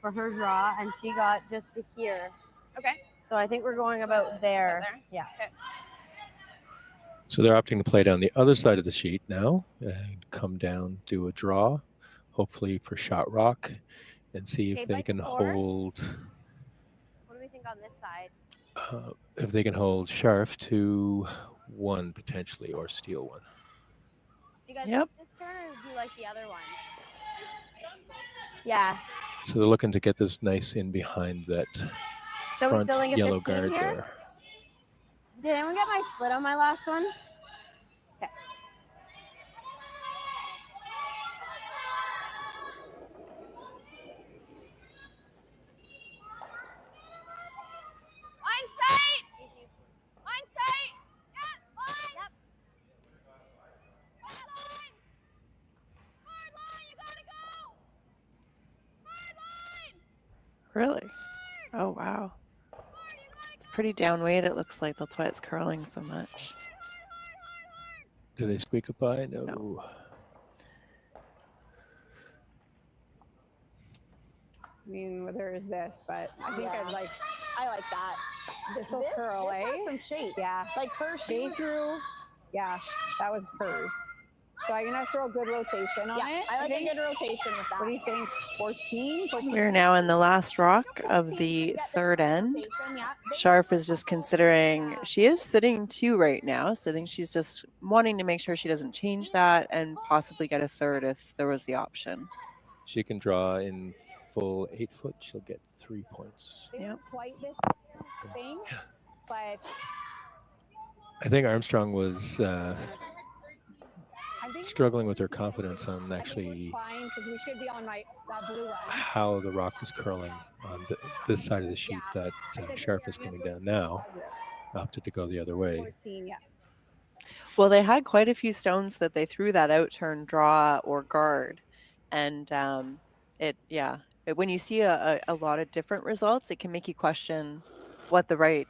for her draw, and she got just to here. Okay. So I think we're going about there. Yeah. Okay. So they're opting to play down the other side of the sheet now and come down, do a draw, hopefully for shot rock, and see if they can hold. What do we think on this side? If they can hold Scharf to 1 potentially, or steal 1. Do you guys Yep. like this turn, or do you like the other one? Yeah. So they're looking to get this nice in behind that So we're front filling a yellow 15 guard here? there. Did anyone get my split on my last one? Okay. Line's tight. Line's tight. Yep. Line. Yep. Hard line. Hard line. You gotta go. Hard line. Really? Oh, wow. It's pretty downweight, it looks like. That's why it's curling so much. Do they squeak it by? No. I mean, well, there is this, but I think Yeah. I'd like I like that. this will curl, this eh? has some shape. Yeah. Like her They shape. threw, yeah, that was hers. So I'm gonna throw a good rotation on Yeah, it. I like a think. good rotation with that. What do you think? 14? 14? We're now in the last rock of the third end. Scharf is just considering, she is sitting 2 right now, so I think she's just wanting to make sure she doesn't change that and possibly get a third if there was the option. She can draw in full 8 foot. She'll get 3 points. They weren't quite this thing, but I think Armstrong was I think struggling with her confidence on actually fine because we should be on that blue one. how the rock was curling on this side of the sheet that Scharf is coming down now. Opted to go the other way. 14, yeah. Well, they had quite a few stones that they threw that out turn, draw, or guard. And when you see a lot of different results, it can make you question what the right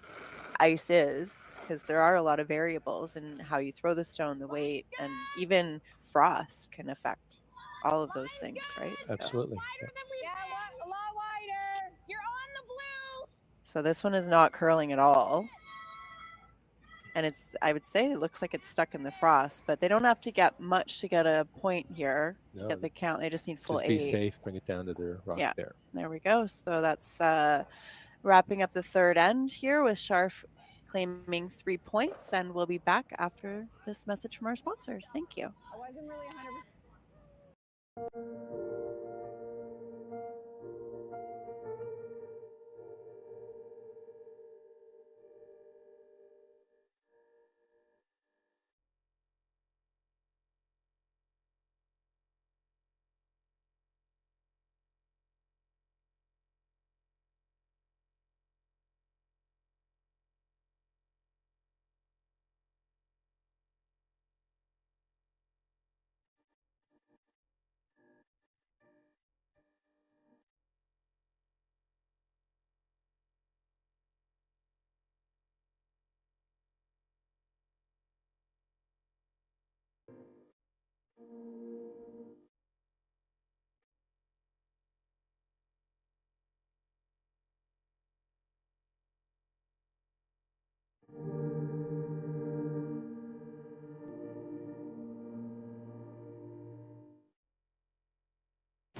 ice is, because there are a lot of variables in how you throw the stone, the weight, and even frost can affect all of those things, right? Absolutely. Yeah, a lot wider. You're on the blue. So this one is not curling at all. And I would say it looks like it's stuck in the frost, but they don't have to get much to get a point here to get the count. They just need full Just 8. be safe, bring it down to their rock Yeah, there. there we go. So that's wrapping up the third end here with Scharf claiming 3 points, and we'll be back after this message from our sponsors. Thank you. I wasn't really 100%.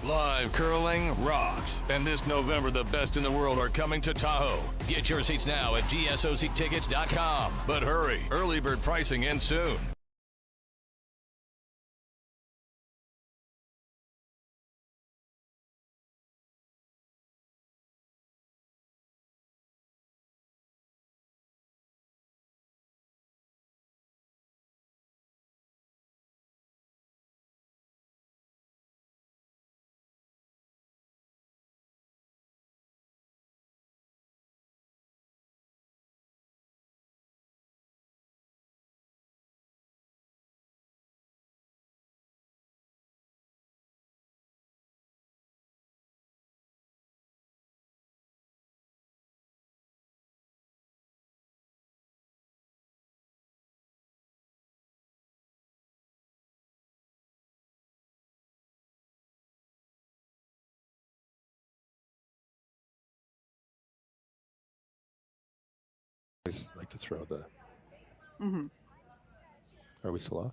Live curling rocks. And this November, the best in the world are coming to Tahoe. Get your seats now at gsoctickets.com. But hurry, early bird pricing ends soon. always like to throw the. Mm-hmm. Are we still off?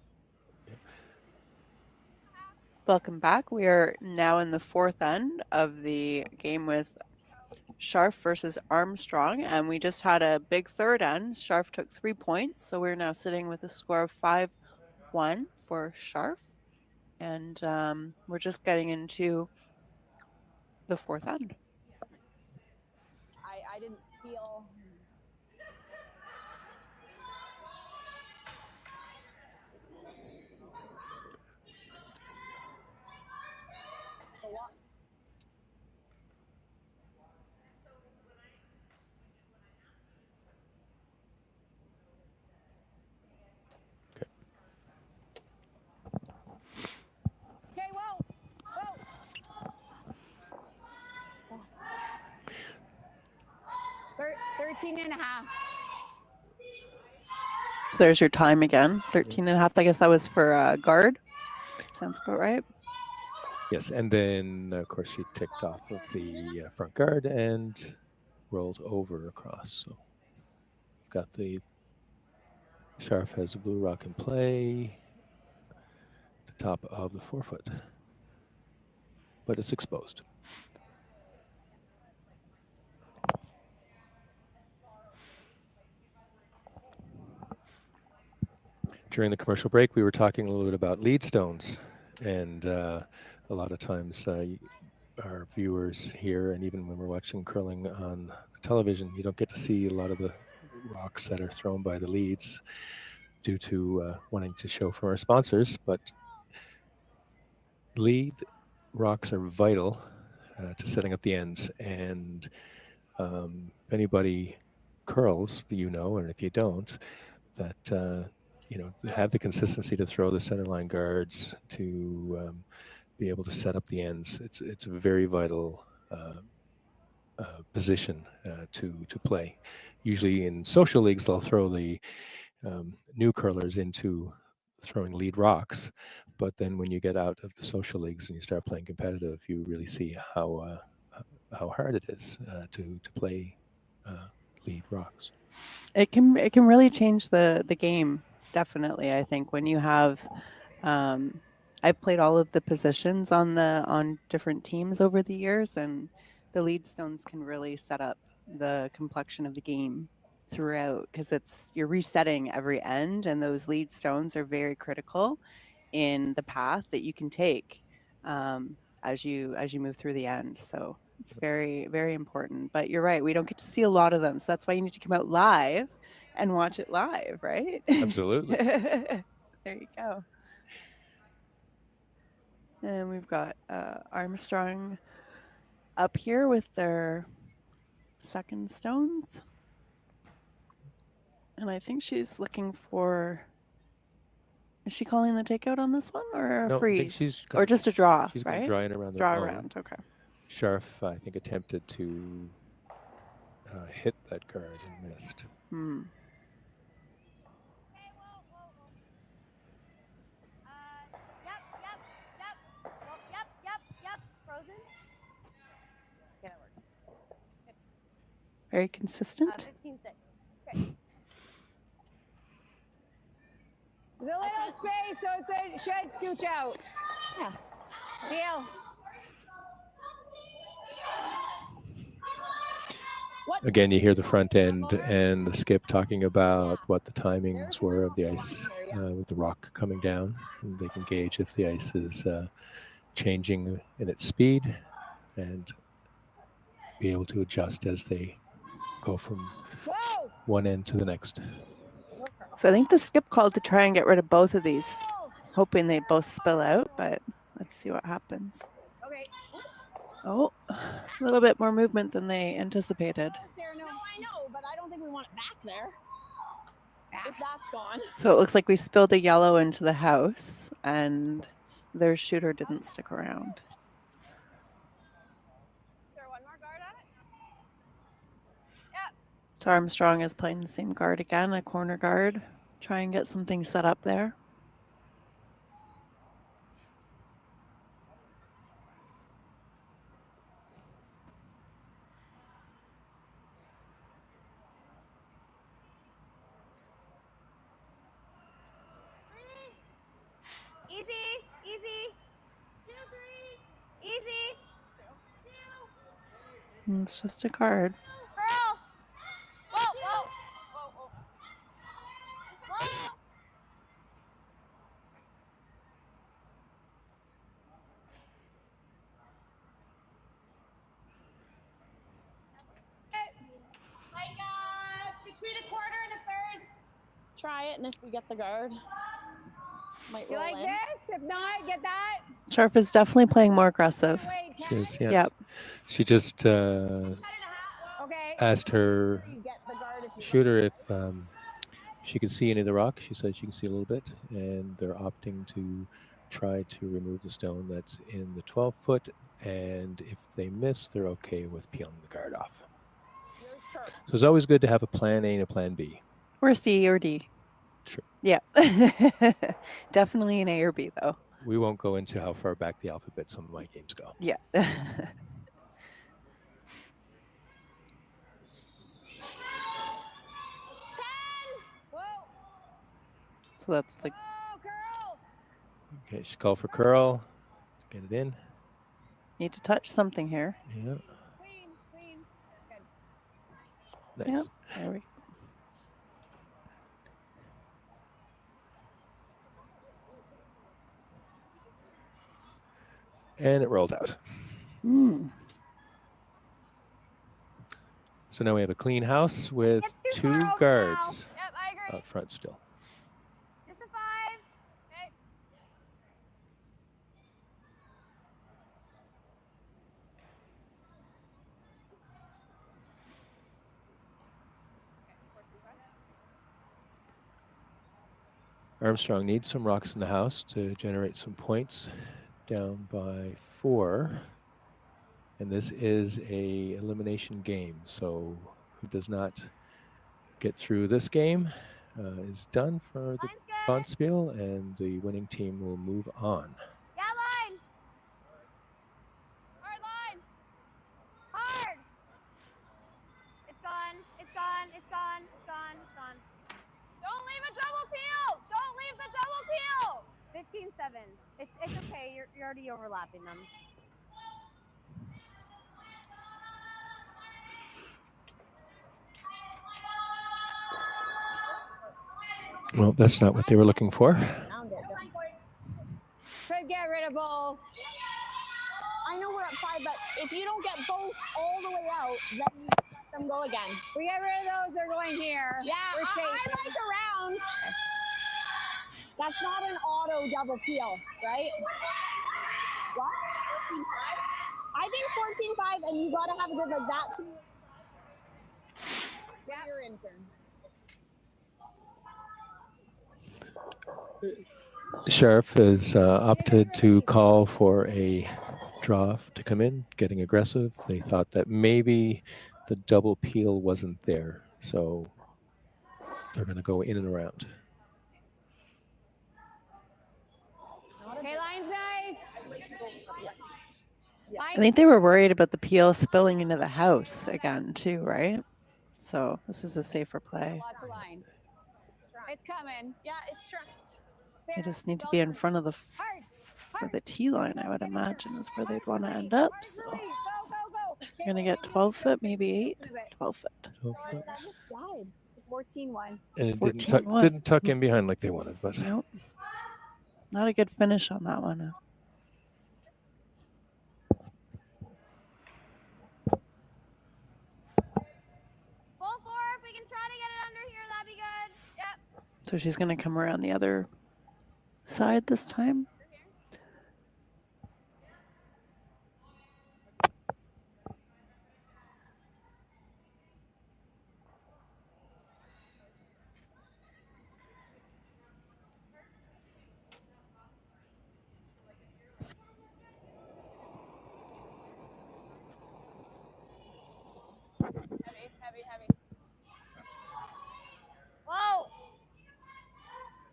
Welcome back. We are now in the fourth end of the game with Scharf versus Armstrong, and we just had a big third end. Scharf took 3 points, so we're now sitting with a score of 5-1 for Scharf, and we're just getting into the fourth end. I didn't feel. A lot. Okay, whoa. 13 and a half. So there's your time again, 13 and a half. I guess that was for guard. Sounds about right. Yes, and then of course she ticked off of the front guard and rolled over across. So we've got the Scharf has a blue rock in play, the top of the 4-foot, but it's exposed. During the commercial break, we were talking a little bit about lead stones, and a lot of times our viewers here, and even when we're watching curling on television, you don't get to see a lot of the rocks that are thrown by the leads due to wanting to show for our sponsors, but lead rocks are vital to setting up the ends, and if anybody curls, you know, and if you don't, that you know, have the consistency to throw the centerline guards, to be able to set up the ends. It's a very vital position to play. Usually in social leagues, they'll throw the new curlers into throwing lead rocks, but then when you get out of the social leagues and you start playing competitive, you really see how hard it is to play lead rocks. It can really change the game. Definitely, I think when you have, I've played all of the positions on different teams over the years, and the lead stones can really set up the complexion of the game throughout, because you're resetting every end, and those lead stones are very critical in the path that you can take as you move through the end. So it's very, very important. But you're right, we don't get to see a lot of them, so that's why you need to come out live and watch it live, right? Absolutely. There you go. And we've got Armstrong up here with their second stones. And I think she's looking for, is she calling the takeout on this one, or a No, I think freeze? Or just a draw, she's right? going to draw in around the draw ball. around, okay. Scharf, I think, attempted to hit that guard and missed. Hmm. Yep. Frozen. Yeah, that works. Very consistent. 15-6. Okay. There's a little space, so it should scooch out. Yeah. Deal. Again, you hear the front end and the skip talking about what the timings were of the ice with the rock coming down. And they can gauge if the ice is changing in its speed and be able to adjust as they go from one end to the next. So I think the skip called to try and get rid of both of these, hoping they both spill out, but let's see what happens. Okay. Oh, a little bit more movement than they anticipated. No, I know, but I don't think we want it back there. If that's gone. So it looks like we spilled a yellow into the house, and their shooter didn't stick around. Is there one more guard on it? So Armstrong is playing the same guard again, a corner guard. Try and get something set up there. It's just a card. Girl. Whoa, whoa. Whoa. Like between a quarter and a third. Try it, and if we get the guard, might You roll like in. this? If not, get that. Scharf is definitely playing more aggressive. She is, yeah. Yep. She just Okay. asked her shooter if she could see any of the rock. She said she can see a little bit, and they're opting to try to remove the stone that's in the 12-foot, and if they miss, they're okay with peeling the guard off. So it's always good to have a plan A and a plan B. Or C or D. Sure. Yeah. Definitely an A or B, though. We won't go into how far back the alphabet some of my games go. Yeah. So that's the... Okay, she called for curl. Get it in. Need to touch something here. Yeah. Clean. Nice. Yep. There we go. And it rolled out. So now we have a clean house with two guards Yep, I agree. up front still. Just a 5. Okay. Armstrong needs some rocks in the house to generate some points. Down by 4. And this is a elimination game. So who does not get through this game is done for the Bonspiel, and the winning team will move on. Yeah, line. Hard line. Hard. It's gone. It's gone. It's gone. It's gone. It's gone. Don't leave a double peel. Don't leave the double peel. 15-7. It's okay. You're already overlapping them. Well, that's not what they were looking for. Could get rid of both. I know we're at 5, but if you don't get both all the way out, then you let them go again. We get rid of those, they're going here. Yeah, We're I chasing. like a round. That's not an auto double peel, right? What? 14-5? I think 14-5, and you got to have a good like that too. Yeah. Your intern. Sheriff has opted to call for a draw to come in, getting aggressive. They thought that maybe the double peel wasn't there, so they're going to go in and around. Okay, line's nice. I think they were worried about the peel spilling into the house again, too, right? So this is a safer play. Lots of lines. It's coming. Yeah, it's trying. They just need to be in front of the tee line, I would imagine, is where they'd want to end up. So they're going to get 12 foot, maybe 8. 12 foot. 12 foot. 14-1. And it 14-1. didn't tuck in behind like they wanted, but nope. Not a good finish on that one. Full 4. If we can try to get it under here, that'd be good. Yep. So she's going to come around the other side this time. Heavy. Whoa.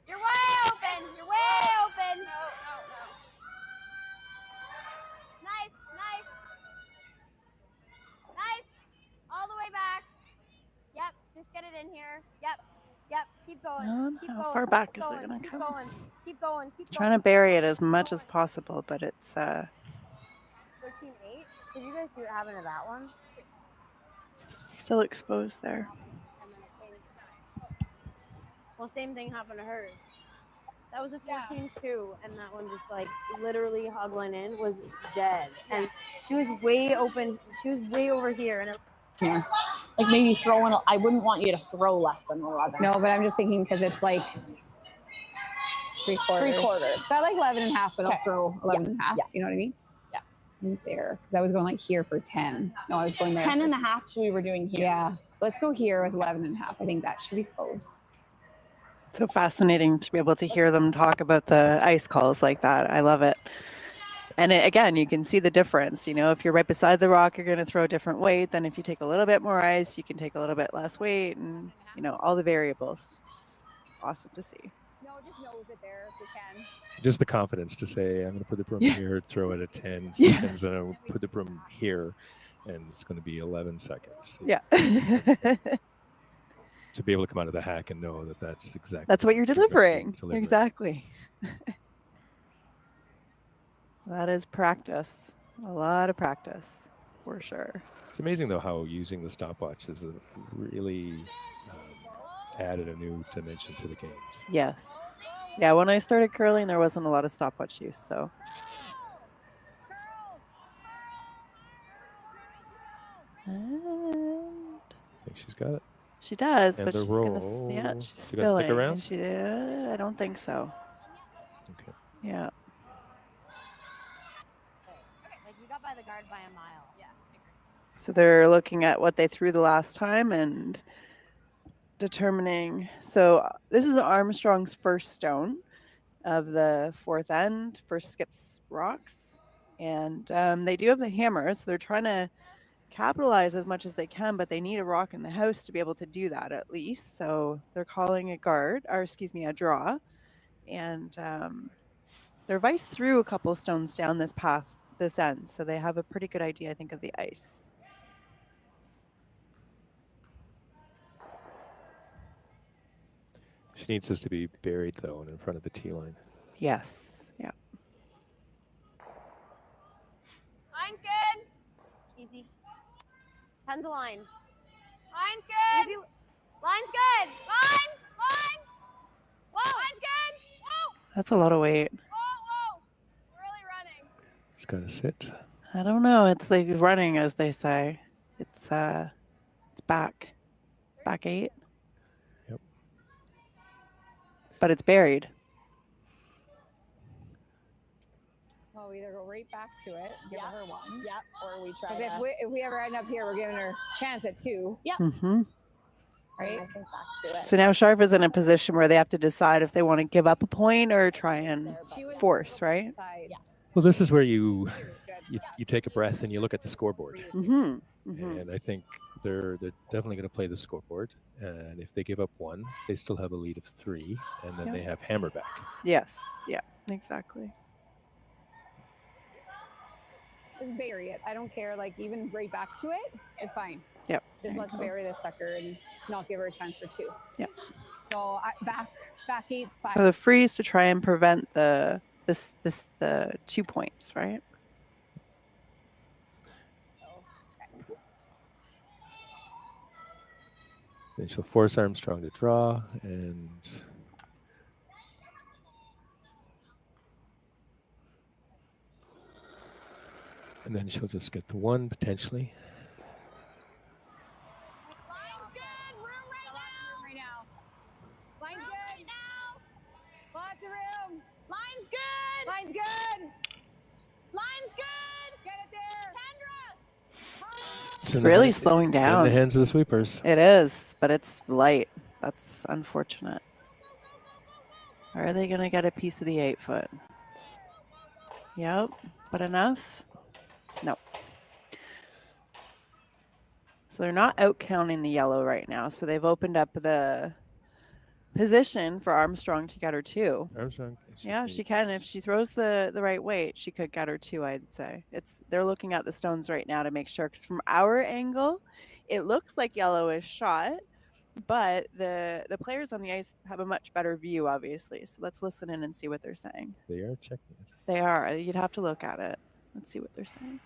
You're way open. You're way open. No. Nice. All the way back. Yep. Just get it in here. Yep. Keep going. Keep How going. far back Keep is it going. going to Keep come? going. Keep going. Trying to bury it as much as possible, but it's 13. 8. Did you guys see what happened to that one? Still exposed there. And then it came. Well, same thing happened to hers. That was a 14-2, and that one just like literally huggling in was dead. And she was way open. She was way over here, and it. Yeah. Like maybe throwing. I wouldn't want you to throw less than 11. No, but I'm just thinking because it's like 3/4. 3/4. So I like 11 and a half, but Okay. I'll throw 11 and a half. Yeah. You know what I mean? Yeah. There. Because I was going like here for 10. No, I was going there. 10 and a half we were doing here. Yeah. So let's go here with 11 and a half. I think that should be close. So fascinating to be able to hear them talk about the ice calls like that. I love it. And again, you can see the difference. You know, if you're right beside the rock, you're going to throw a different weight than if you take a little bit more ice, you can take a little bit less weight, and, you know, all the variables. It's awesome to see. No, just nose it there if you can. Just the confidence to say, I'm going to put the broom here, throw it at 10 Yeah. seconds, and I'll put the broom here, and it's going to be 11 seconds. Yeah. To be able to come out of the hack and know that that's exactly That's what you're delivering. delivering. Exactly. That is practice. A lot of practice, for sure. It's amazing, though, how using the stopwatch has really added a new dimension to the games. Yes. Yeah, when I started curling, there wasn't a lot of stopwatch use, so. And I think she's got it. she does, And but the she's roll. gonna, yeah, she's She gonna stick spilling. around? She, I don't think so. Okay. Yeah. Like we got by the guard by a mile. Yeah. So they're looking at what they threw the last time and determining. So this is Armstrong's first stone of the fourth end, first skips rocks. And they do have the hammer, so they're trying to capitalize as much as they can, but they need a rock in the house to be able to do that at least. So they're calling a a draw. And their vice threw a couple stones down this end. So they have a pretty good idea, I think, of the ice. She needs this to be buried, though, and in front of the tee line. Yes. Yeah. Line's good. Easy. Tons of line. Line's good. Easy. Line's good. Line. Whoa. Line's good. Whoa. That's a lot of weight. Whoa. Really running. It's got to sit. I don't know. It's like running, as they say. It's back 8. Yep. But it's buried. Well, we either go right back to it, give her one. Yep. Or we try Because if we ever end up here, we're giving her a chance at 2. Yep. Mm-hmm. Right? I think back to it. So now Scharf is in a position where they have to decide if they want to give up a point or try and force, right? Yeah. Well, this is where you take a breath and you look at the scoreboard. Mm-hmm. Mm-hmm. And I think they're definitely going to play the scoreboard. And if they give up 1, they still have a lead of 3, and then Yep. they have hammer back. Yes. Yeah, exactly. Just bury it. I don't care. Like even right back to it is fine. Yep. Just let's bury this sucker and not give her a chance for 2. Yep. So back 8's 5. So the freeze to try and prevent the 2 points, right? Then she'll force Armstrong to draw, and then she'll just get the 1 potentially. Right now. Line's good. Lots of room. Line's good. Line's good. Line's good. Get it there. Kendra. It's really slowing It's down. in the hands of the sweepers. It is, but it's light. That's unfortunate. Are they going to get a piece of the 8-foot? Yep, but enough? No. So they're not out counting the yellow right now. So they've opened up the position for Armstrong to get her 2. Armstrong. Yeah, she can. If she throws the right weight, she could get her 2, I'd say. They're looking at the stones right now to make sure, because from our angle, it looks like yellow is shot, but the players on the ice have a much better view, obviously. So let's listen in and see what they're saying. They are checking it. They are. You'd have to look at it. Let's see what they're saying.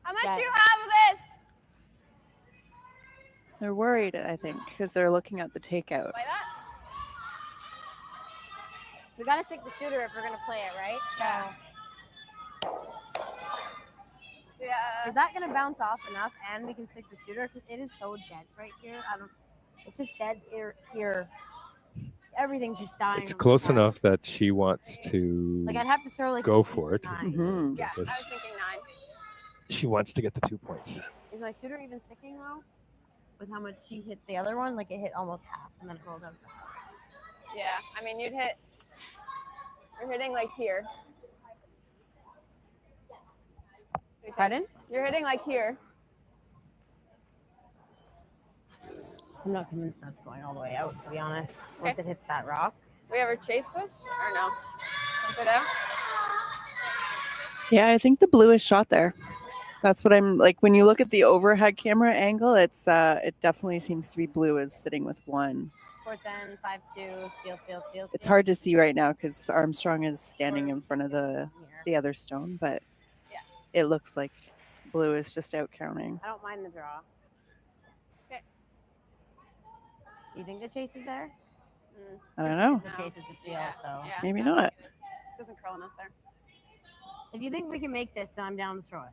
How much Yeah. do you have of this? They're worried, I think, because they're looking at the takeout. Like that? We gotta stick the shooter if we're gonna play it, right? Yeah. So, is that gonna bounce off enough, and we can stick the shooter? Because it is so dead right here. It's just dead here. Everything's just dying. It's on the close side. enough that she wants to Like I'd have to throw like go a for it. Mhm. Yeah, I was Because thinking 9. she wants to get the 2 points. Is my shooter even sticking though? With how much she hit the other one, like it hit almost half and then rolled out. Yeah, I mean, you're hitting like here. Pardon? You're hitting like here. I'm not convinced that's going all the way out, to be honest. Once it hits that rock. We ever chase this or no? Pump it out? Yeah, I think the blue is shot there. That's what I'm like. When you look at the overhead camera angle, it definitely seems to be blue is sitting with 1. Fourth end, 5-2, steal. It's hard to see right now because Armstrong is standing in front of the other stone, but it looks like blue is just out counting. I don't mind the draw. Okay. You think the chase is there? I don't know. The chase is the steal, so Maybe not. It doesn't curl enough there. If you think we can make this, then I'm down to throw it.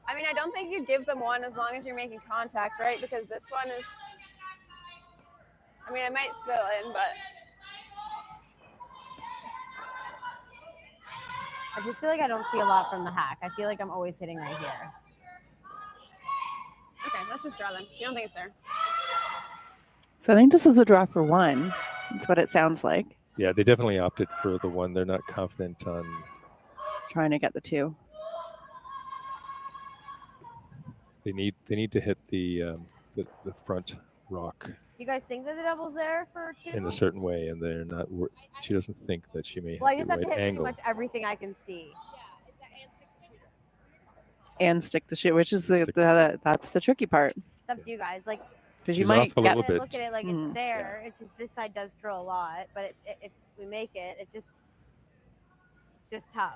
I mean, I don't think you give them 1 as long as you're making contact, right? Because this one is, I mean, it might spill in, but I just feel like I don't see a lot from the hack. I feel like I'm always hitting right here. okay, let's just draw then. You don't think it's there? So I think this is a draw for 1. That's what it sounds like. Yeah, they definitely opted for the 1. They're not confident on Trying to get the 2. They need to hit the front rock You guys think that the double's there for 2? in a certain way, and they're not. She doesn't think that she may Well, I have just the have to right hit angle. pretty much everything I can see. And stick the shit, which is that's the tricky part. It's up to you guys. Like, Because you She's might off a get little bit. look at it like it's there. It's just this side does curl a lot, but if we make it, it's just tough.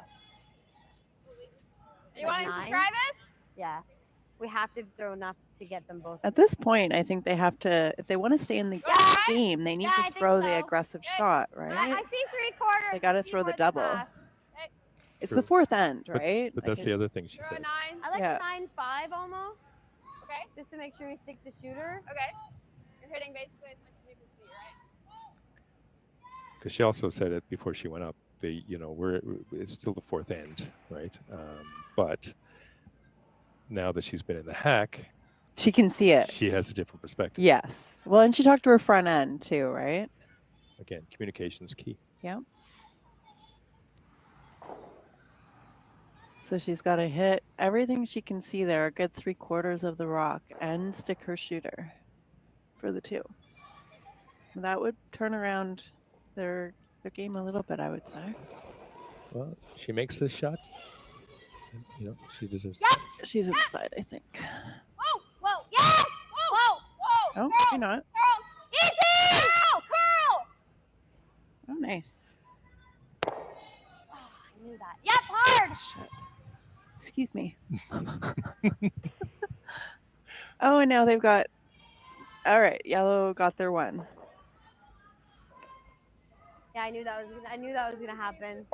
You want to try this? Yeah. We have to throw enough to get them both. At this point, I think they have to, if they want to stay in the game, they need to throw the aggressive shot, right? I see 3/4. They got to throw the double. It's the fourth end, right? But that's the other thing she said. I like Yeah. 9-5 almost. Okay. Just to make sure we stick the shooter. Okay. You're hitting basically as much as you can see, right? Because she also said it before she went up. It's still the fourth end, right? But now that she's been in the hack, She can see it. she has a different perspective. Yes. Well, and she talked to her front end too, right? Again, communication is key. Yeah. So she's got to hit everything she can see there, a good 3/4 of the rock, and stick her shooter for the 2. That would turn around their game a little bit, I would say. Well, if she makes this shot, then, she deserves. She's inside, I think. Whoa! Whoa! Yes! Whoa! Whoa! Oh, maybe not. Easy! Curl! Curl! Oh, nice. I knew that. Yep, hard! Shit. Excuse me. Oh, and now they've got. All right, yellow got their 1. Yeah, I knew that was gonna happen.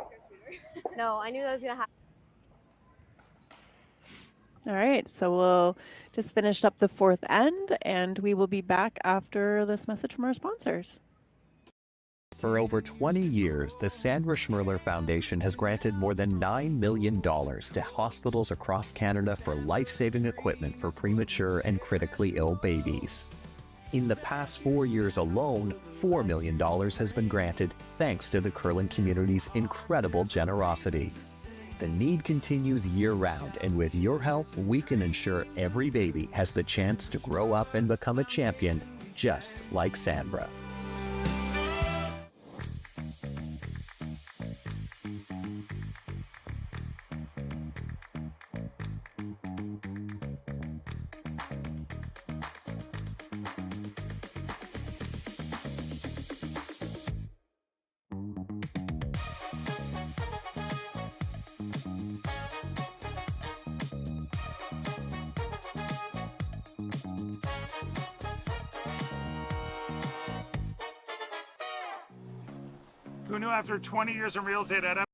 No, I knew that was gonna happen. All right, so we'll just finish up the 4th end, and we will be back after this message from our sponsors. For over 20 years, the Sandra Schmirler Foundation has granted more than $9 million to hospitals across Canada for life-saving equipment for premature and critically ill babies. In the past 4 years alone, $4 million has been granted thanks to the curling community's incredible generosity. The need continues year-round, and with your help, we can ensure every baby has the chance to grow up and become a champion, just like Sandra. Who knew after 20 years in real estate, I'd have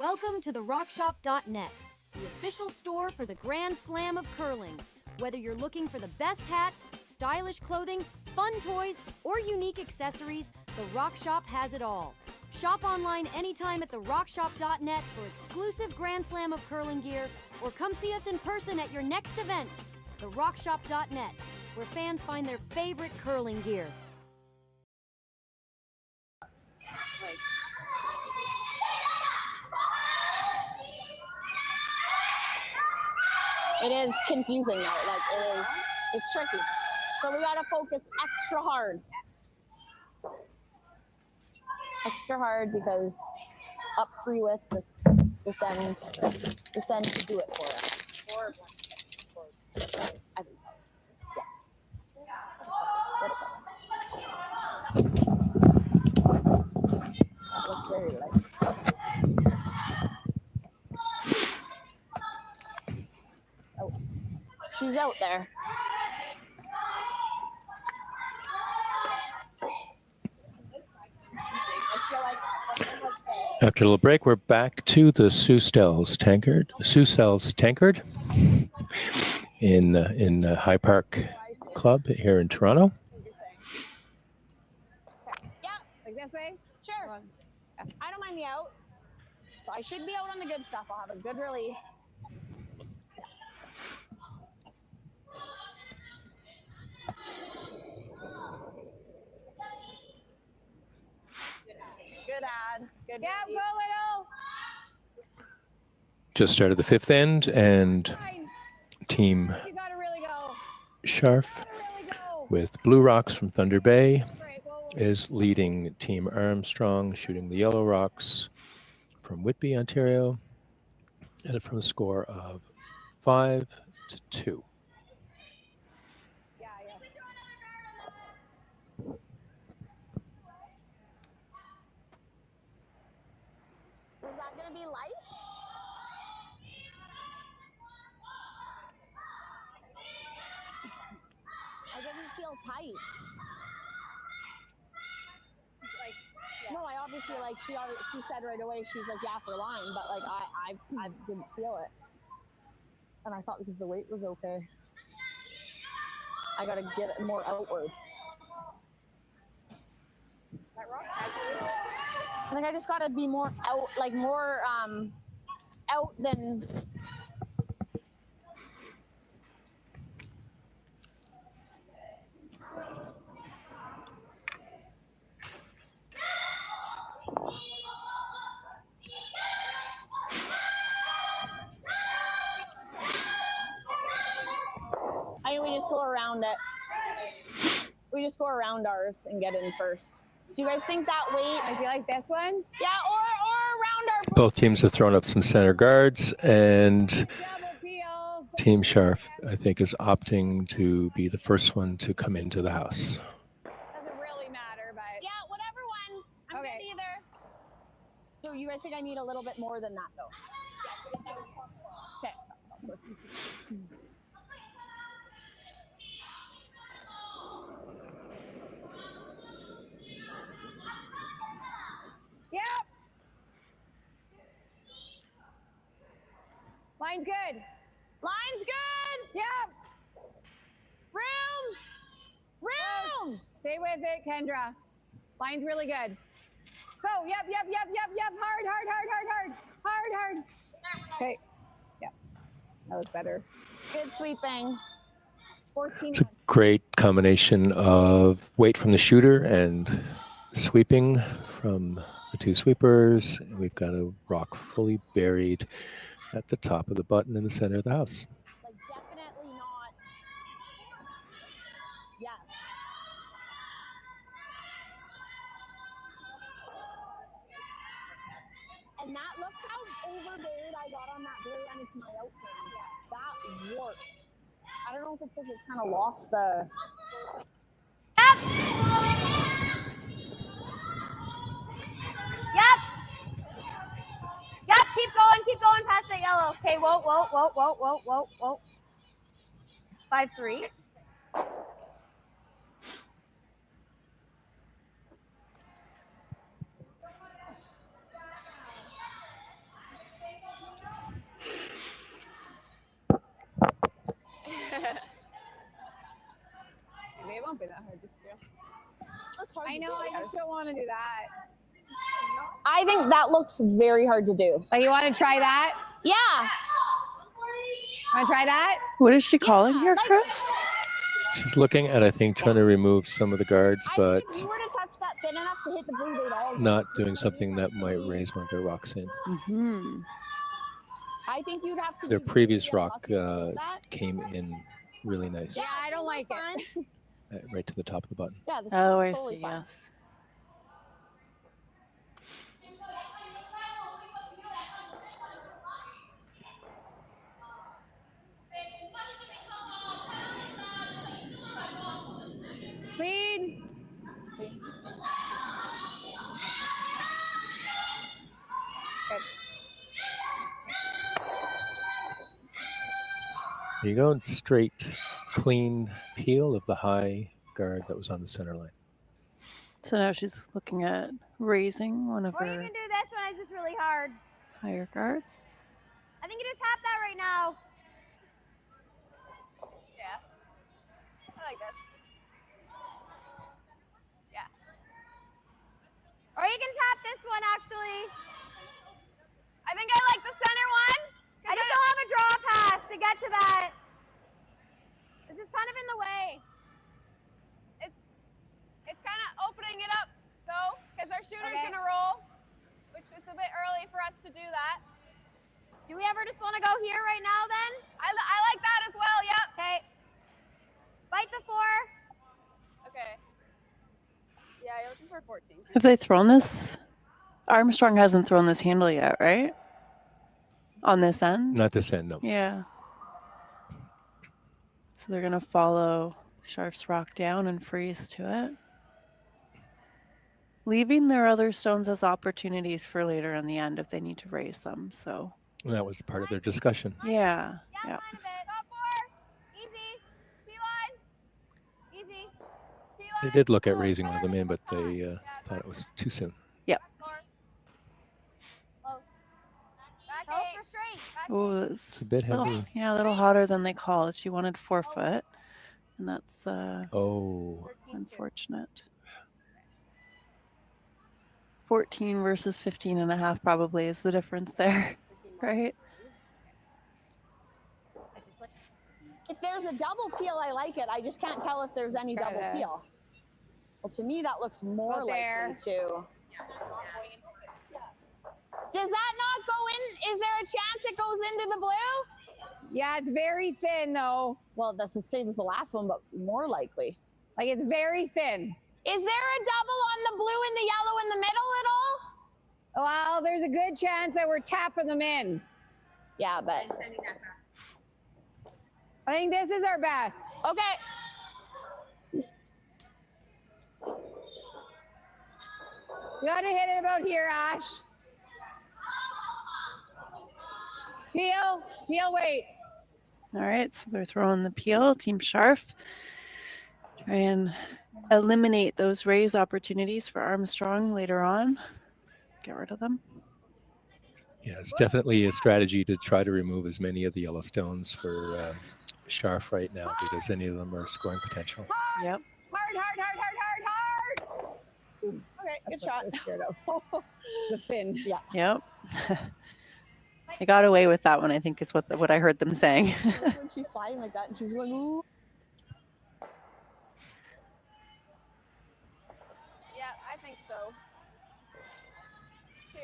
Welcome to the RockShop.net, the official store for the Grand Slam of curling. Whether you're looking for the best hats, stylish clothing, fun toys, or unique accessories, the Rock Shop has it all. Shop online anytime at the RockShop.net for exclusive Grand Slam of curling gear, or come see us in person at your next event. The RockShop.net, where fans find their favorite curling gear. It is confusing though, like it's tricky. So we gotta focus extra hard. Extra hard because up free with this end to do it for us. I think so. Yeah. Looks very light. Oh, she's out there. After a little break, we're back to the Sue Sells Tankard in High Park Club here in Toronto. Yeah, like this way? Sure. I don't mind the out. So I should be out on the good stuff. I'll have a good release. Good ad. Good. Yeah, go little. Just started the fifth end, and Team You gotta really go. Scharf with Blue Rocks from Thunder Bay is leading Team Armstrong, shooting the Yellow Rocks from Whitby, Ontario, and from a score of 5-2. Is that gonna be light? I didn't feel tight. No, I obviously she said right away, she's like, yeah, for line, but like I didn't feel it. And I thought because the weight was okay. I gotta get it more outward. I think I just gotta be more out, like more out than. I mean, we just go around it. We just go around ours and get in first. So you guys think that weight? I feel like this one? Yeah, or around our. Both teams have thrown up some center guards, and Team Scharf, I think, is opting to be the first one to come into the house. Doesn't really matter, but. Yeah, whatever one. I'm good either. So you guys think I need a little bit more than that, though? Okay. Yep. Line's good. Line's good. Yep. Room. Stay with it, Kendra. Line's really good. Go. Yep. Hard. Okay. Yeah. That was better. Good sweeping. 14. It's a great combination of weight from the shooter and sweeping from the two sweepers. We've got a rock fully buried at the top of the button in the center of the house. Like definitely not. Yes. And that, look how overbeared I got on that blue, and it's my outcome. That worked. I don't know if it's because it kind of lost the. Yep. Yep. Keep going past the yellow. Okay. Whoa. 5-3. Maybe it won't be that hard, just do. I know, I just don't want to do that. I think that looks very hard to do. Like, you want to try that? Yeah. Want to try that? What is she calling here, Chris? She's looking at, I think, trying to remove some of the guards, but If you were to touch that thin enough to hit the blue, they'd all. not doing something that might raise one of their rocks in. Mm-hmm. I think you'd have to. Their previous rock came in really nice, Yeah, I don't like it. right to the top of the button. Yeah, this Oh, is I totally see. fine. Yes. Lead. There you go, and straight, clean peel of the high guard that was on the center line. So now she's looking at raising one of Or you her can do this one. It's just really hard. higher guards. I think you just have that right now. Yeah. I like this. Yeah. Or you can tap this one, actually. I think I like the center one. I just don't have a draw path to get to that. This is kind of in the way. It's kind of opening it up, though, because our shooter's going to roll, which is a bit early for us to do that. Do we ever just want to go here right now, then? I like that as well, yep. Okay. Bite the 4. Okay. Yeah, you're looking for 14. Have they thrown this? Armstrong hasn't thrown this handle yet, right? On this end? Not this end, no. Yeah. So they're going to follow Scharf's rock down and freeze to it. Leaving their other stones as opportunities for later in the end if they need to raise them. So. And that was part of their discussion. Yeah. Yeah. Top 4. Easy. T-line. Easy. They did look at raising one of them in, but they thought it was too soon. Yep. Close. Close for straight. Oh, It's a bit heavy. Yeah, a little hotter than they call it. She wanted 4 foot, and that's unfortunate. 14 versus 15 and a half probably is the difference there, right? If there's a double peel, I like it. I just can't tell if there's any double peel. Well, to me, that looks more likely to. Does that not go in? Is there a chance it goes into the blue? Yeah, it's very thin, though. Well, that's the same as the last one, but more likely. Like, it's very thin. Is there a double on the blue and the yellow in the middle at all? Well, there's a good chance that we're tapping them in. Yeah, but I think this is our best. Okay. You got to hit it about here, Ash. Peel, wait. All right, so they're throwing the peel. Team Scharf. Try and eliminate those raise opportunities for Armstrong later on. Get rid of them. Yeah, it's definitely a strategy to try to remove as many of the yellow stones for Scharf right now because any of them are scoring potential. Yep. Hard. Okay, good shot. The fin. Yeah. Yep. They got away with that one, I think, is what I heard them saying. When she's sliding like that and she's going, ooh. Yeah, I think so. 2.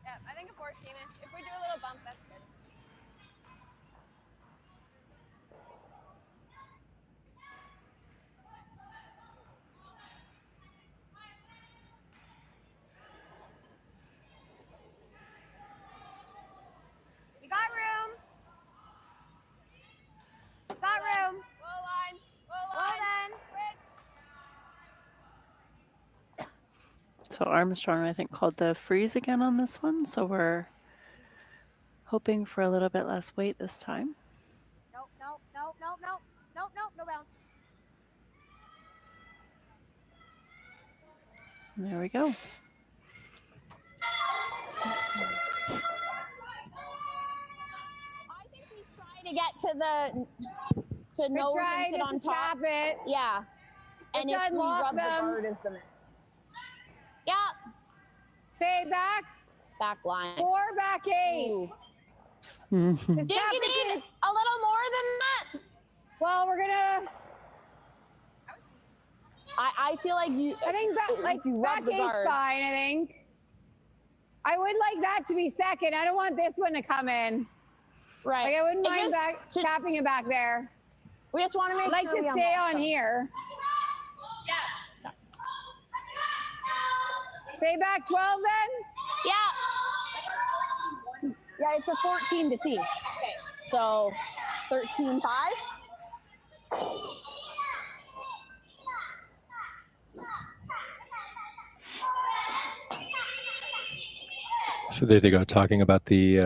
Yeah, I think a 14-ish. If we do a little bump, that's good. So Armstrong, I think, called the freeze again on this one. So we're hoping for a little bit less weight this time. Nope, nope, nope, nope, nope, nope, nope, no bounce. And there we go. I think we try to get to nose and sit on top. It. Yeah. And if we rub the guard is the miss. Yeah. Say back. Back line. 4, back 8. Do you need a little more than that? Well, we're gonna. I feel like you. I think back 8's fine. I think. I would like that to be second. I don't want this one to come in. Right. Like I wouldn't mind tapping it back there. We just want to make I'd like sure to stay on here. Yeah. Stay back 12 then? Yeah. Yeah, it's a 14 to tee. Okay. So 13-5. So there they go, talking about the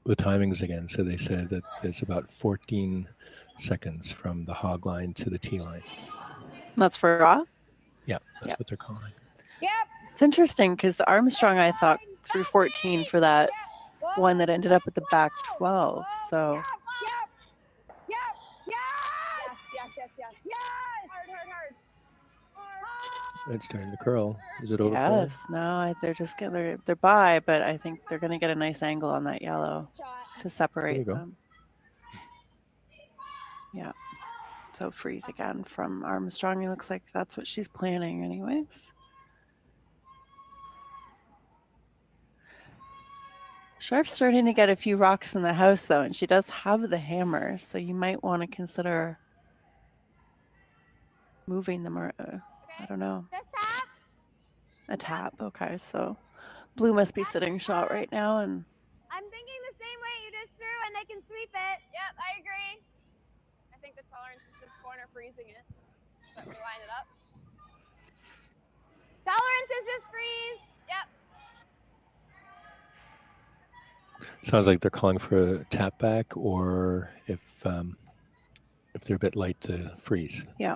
timings again. So they said that there's about 14 seconds from the hog line to the tee line. That's for raw? Yeah, that's what they're calling. Yep. It's interesting because Armstrong, I thought, threw 14 for that one that ended up at the back 12. So Yes. Hard. It's starting to curl. Is it over? yes, no, they're just getting they're by, but I think they're going to get a nice angle on that yellow to separate go. them. Yeah. So freeze again from Armstrong. It looks like that's what she's planning anyways. Scharf's starting to get a few rocks in the house though, and she does have the hammer, so you might want to consider moving them or I don't know. Just tap. A tap. Okay, so blue must be sitting shot right now, and I'm thinking the same way you just threw, and they can sweep it. Yep, I agree. I think the tolerance is just corner freezing it. So we line it up. Tolerance is just freeze. Yep. Sounds like they're calling for a tap back, or if they're a bit light, to freeze. Yeah.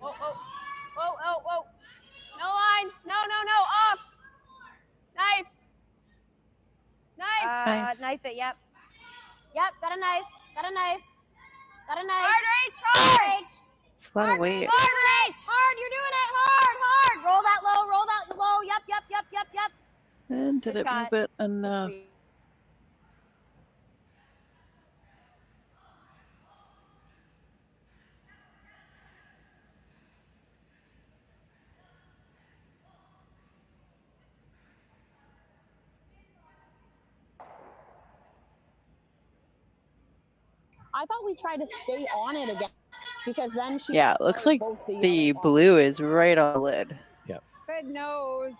Whoa. No line. No. Off. Knife. Knife it. Yep. Got a knife. Hard reach. it's a lot of weight. Hard. You're doing it. Hard. Roll that low. Yep. And did it move it enough? I thought we tried to stay on it again because then she. Yeah, it looks like the blue is right on the lid. Yeah. Good nose.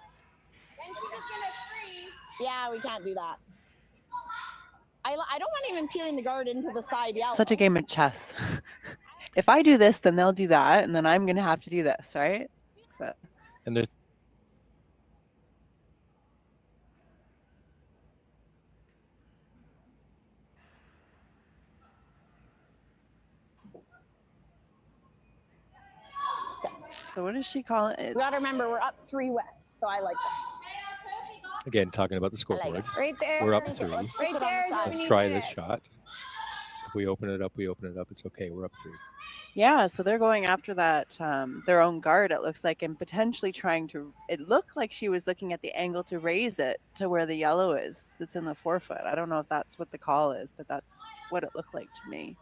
Then she's just gonna freeze. Yeah, we can't do that. I don't want even peeling the guard into the side yellow. Such a game of chess. If I do this, then they'll do that, and then I'm gonna have to do this, right? So. And they're So what does she call it? We got to remember we're up 3 west, so I like this. again talking about the scoreboard. Right there. We're up 3. Right there. Let's try this shot. If we open it up, It's okay. We're up 3. Yeah, so they're going after that their own guard, it looks like, and potentially trying to. It looked like she was looking at the angle to raise it to where the yellow is. That's in the forefoot. I don't know if that's what the call is, but that's what it looked like to me.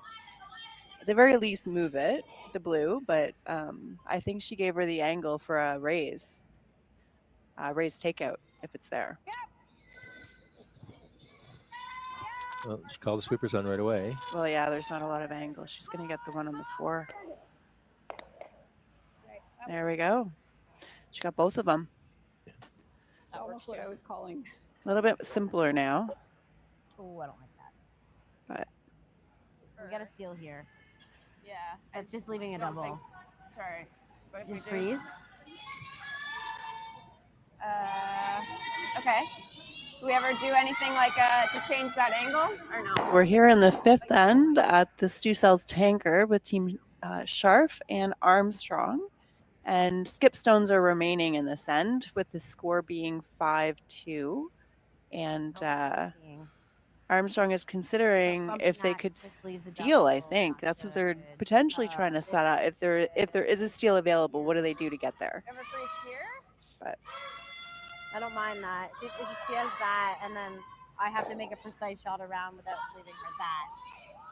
At the very least, move it, the blue, but I think she gave her the angle for a raise takeout if it's there. Well, she called the sweepers on right away. Well, yeah, there's not a lot of angle. She's going to get the one on the 4. There we go. She got both of them. That's almost what I was calling. A little bit simpler now, Oh, I don't like that. but We got a steal here. Yeah. It's just leaving a don't double. think- Sorry. But if we Just do- freeze. Okay. Do we ever do anything like to change that angle or no? we're here in the fifth end at the Stu Cells Tankard with Team Scharf and Armstrong. And skip stones are remaining in this end with the score being 5-2. And Armstrong is considering if they could steal, I think. That's what they're potentially trying to set up. If there is a steal available, what do they do to get there? Ever freeze here? But I don't mind that. She has that, and then I have to make a precise shot around without leaving her that.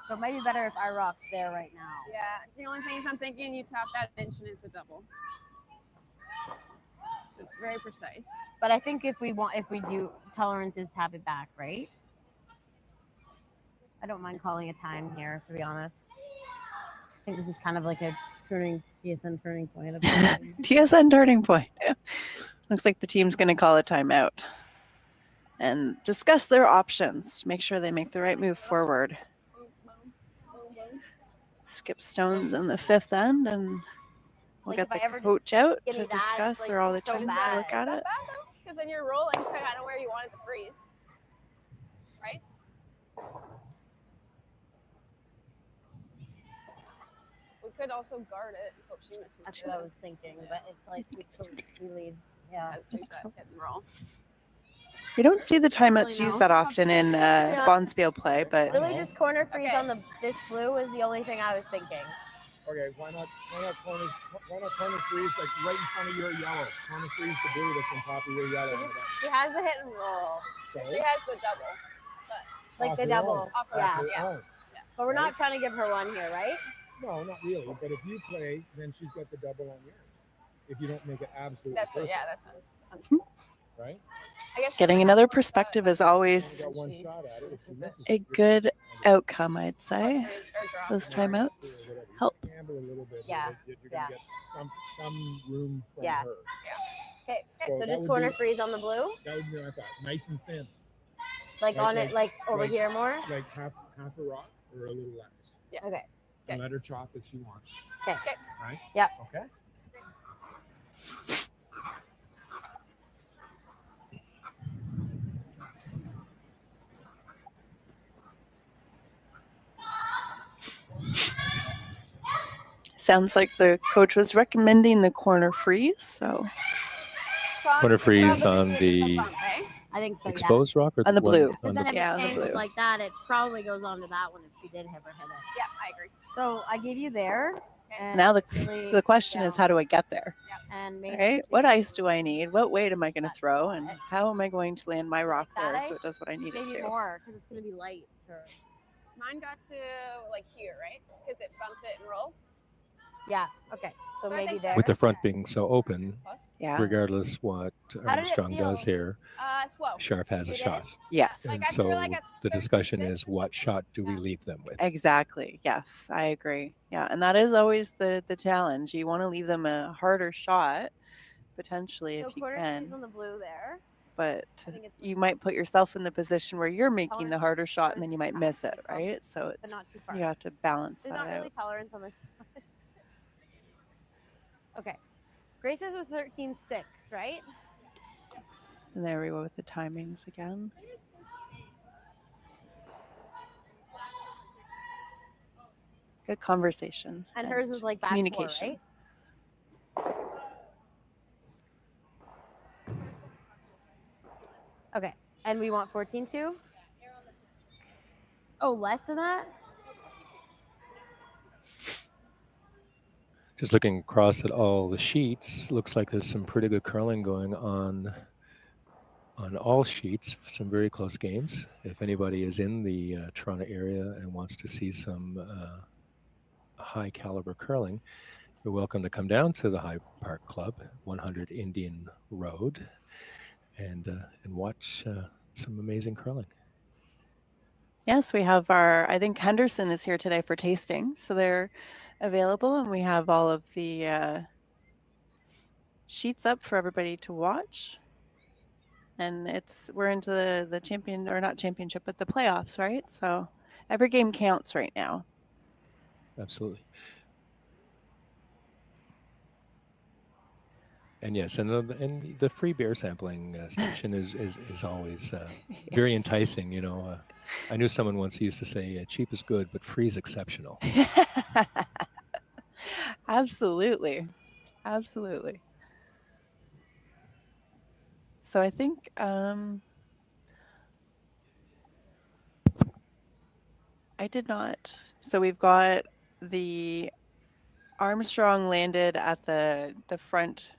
So it might be better if I rock's there right now. Yeah. The only thing is I'm thinking you tap that inch and it's a double. So it's very precise. But I think if we do, tolerance is tap it back, right? I don't mind calling a time here, to be honest. I think this is kind of like a TSN turning point. TSN turning point. Looks like the team's going to call a timeout and discuss their options to make sure they make the right move forward. Skip stones in the fifth end, and we'll get the coach out to discuss or all the teams to look at it. Because then you're rolling kind of where you want it to freeze. Right? We could also guard it. Hope she misses. That's what I was thinking, but it's like she leaves. Yeah. Let's do that. Hit and roll. We don't see the timeouts used that often in Bonspiel play, but Really, just corner freeze on this blue is the only thing I was thinking. Okay, why not corner freeze like right in front of your yellow? Corner freeze the blue that's on top of your yellow. She has the hit and roll. So? She has the double. But Like the double. Yeah. But we're not trying to give her one here, right? No, not really. But if you play, then she's got the double on yours. If you don't make it absolutely that's what, perfect. yeah, that's right. I guess getting another perspective is always a good outcome, I'd say. Those timeouts help. Yeah. You're gonna get some room from Yeah. her. Okay, So so that just would corner be- freeze on the blue? That would be like that, nice and thin. Like on it, like over like- here more? Like half a rock or a little less. Yeah. Okay. And let her chop if she wants. Okay. Right? Yep. Okay. Sounds like the coach was recommending the corner freeze, so Corner freeze on the I think so, exposed rock or on the one blue. on Because then the- if it angled like that, it probably goes onto that one if she did ever hit it. Yeah, I agree. So I gave you there. And Now the really question is, how do I get there? and maybe Right? What ice do I need? What weight am I going to throw? And how am I going to land my rock that there so ice, it does what I need it maybe to? more because it's going to be light. Mine got to like here, right? Because it bumped it and rolled. Yeah. Okay. So So I maybe think there. With the front being so open, Yeah. regardless what How did it Armstrong feel? does here, Slow. Scharf has a You did? shot. Yes. And Like, I so feel like at the discussion is, what shot do we leave them with? Exactly. Yes, I agree. Yeah, and that is always the challenge. You want to leave them a harder shot, potentially, So if you corner freeze can. on the blue there. But you might put yourself in the position where you're making the harder shot and then you might miss it, right? So But it's not too far. you have to balance There's that not really out. tolerance on the shot. Okay. Grace's was 13.6, right? And there we go with the timings again. Good conversation. And hers was like back four, communication. right? Okay. And we want 14.2? Oh, less than that? Just looking across at all the sheets, looks like there's some pretty good curling going on all sheets. Some very close games. If anybody is in the Toronto area and wants to see some high caliber curling, you're welcome to come down to the High Park Club, 100 Indian Road, and watch some amazing curling. Yes, we have I think Henderson is here today for tasting. So they're available and we have all of the sheets up for everybody to watch. and we're into the champion, or not championship, but the playoffs, right? So every game counts right now. Absolutely. And yes, and the free beer sampling station is always very enticing. You know, I knew someone once who used to say, "Cheap is good, but free is exceptional." Absolutely, absolutely. So I think I did not. So we've got the Armstrong landed at the front,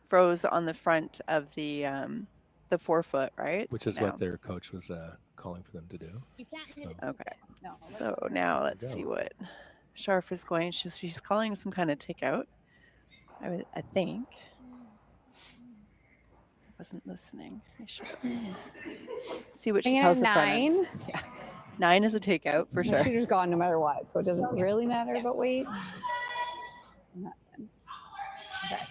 froze on the front of the 4-foot, right? Which So is what their coach was calling for them to do. You can't hit it. Okay. So now let's see what Scharf is going. She's calling some kind of takeout. I think. I wasn't listening. I should see what she Hanging tells at the front end. 9. Yeah. 9 is a takeout for The sure. shooter's gone no matter what, so it doesn't really matter about weight in that sense. Okay.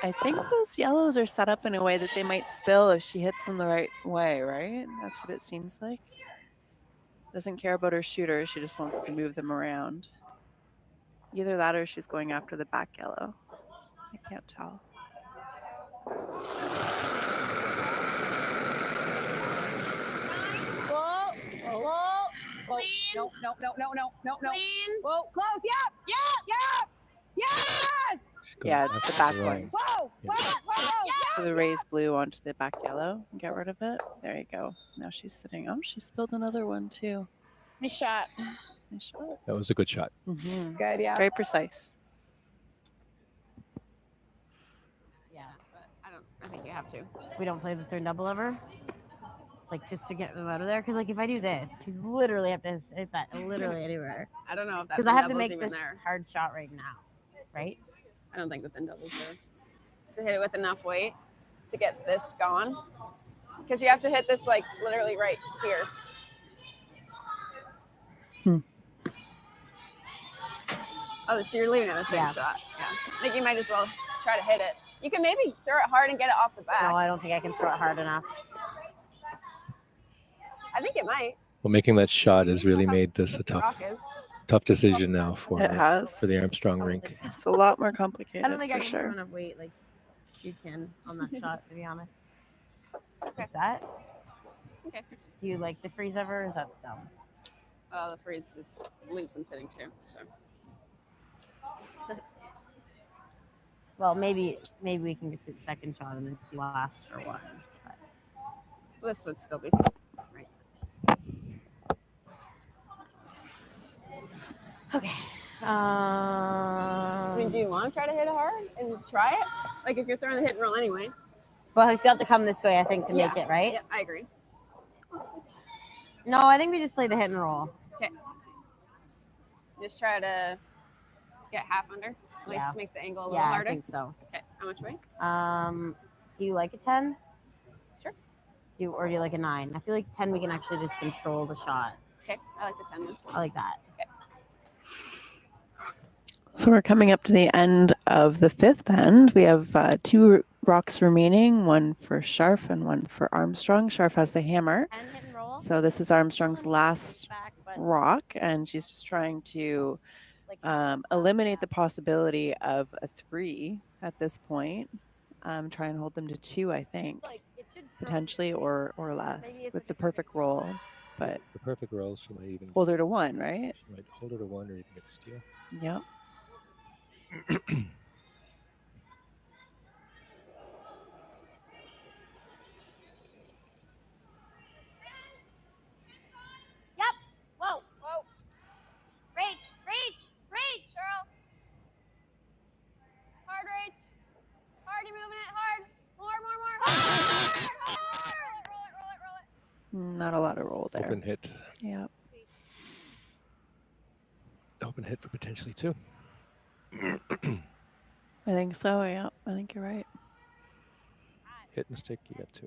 I think those yellows are set up in a way that they might spill if she hits them the right way, right? That's what it seems like. Doesn't care about her shooter. She just wants to move them around. Either that or she's going after the back yellow. I can't tell. Whoa, whoa, whoa. No. Clean. Whoa, close. Yep. Yes. Yeah, the back ones. Whoa. So the raised blue onto the back yellow and get rid of it. There you go. Now she's sitting. Oh, she spilled another one too. Nice shot. Nice shot. That was a good shot. Mm-hmm. Good, yeah. Very precise. Yeah. I think you have to. We don't play the third double ever? Like, just to get them out of there? Because, like, if I do this, she's literally have to hit that literally anywhere. I don't know if that's Because I have to doubles make even this there. hard shot right now, right? I don't think the thin doubles there. To hit it with enough weight to get this gone. Because you have to hit this, like, literally right here. Oh, so you're leaving it the same shot. Yeah. I think you might as well try to hit it. You can maybe throw it hard and get it off the back. No, I don't think I can throw it hard enough. I think it might. Well, making that shot has really made this a tough decision now for the Armstrong rink. It's a lot more complicated. I don't think I for can sure. throw enough weight like you can on that shot, to be honest. Is that? Okay. Do you like the freeze ever? Or is that dumb? Oh, the freeze just leaves them sitting too. So. Well, maybe we can get the second shot and then she lasts for one. But. This would still be right. Okay. I mean, do you want to try to hit it hard and try it? Like if you're throwing the hit and roll anyway. Well, we still have to come this way, I think, to make it, right? Yeah, I agree. No, I think we just play the hit and roll. Okay. Just try to get half under. At least make the angle a little harder. I think so. Okay. How much weight? Do you like a 10? Sure. Or do you like a 9? I feel like 10 we can actually just control the shot. Okay. I like the 10 then. I like that. Okay. So we're coming up to the end of the fifth end. We have 2 rocks remaining, one for Scharf and one for Armstrong. Scharf has the hammer. And hit and roll. So this is Armstrong's last rock, and she's just trying to eliminate the possibility of a 3 at this point. Try and hold them to 2, I think, potentially, or less with the perfect roll. But The perfect roll, she might even hold her to 1, right? She might hold her to 1 or even get a steal. Yep. Yep. Whoa. Whoa. Reach. Girl. Hard reach. Hard, you're moving it. Hard. More. Hard. Roll it. Not a lot of roll there. Open hit. Yep. Open hit for potentially 2. I think so. Yeah, I think you're right. Hit and stick, you got 2.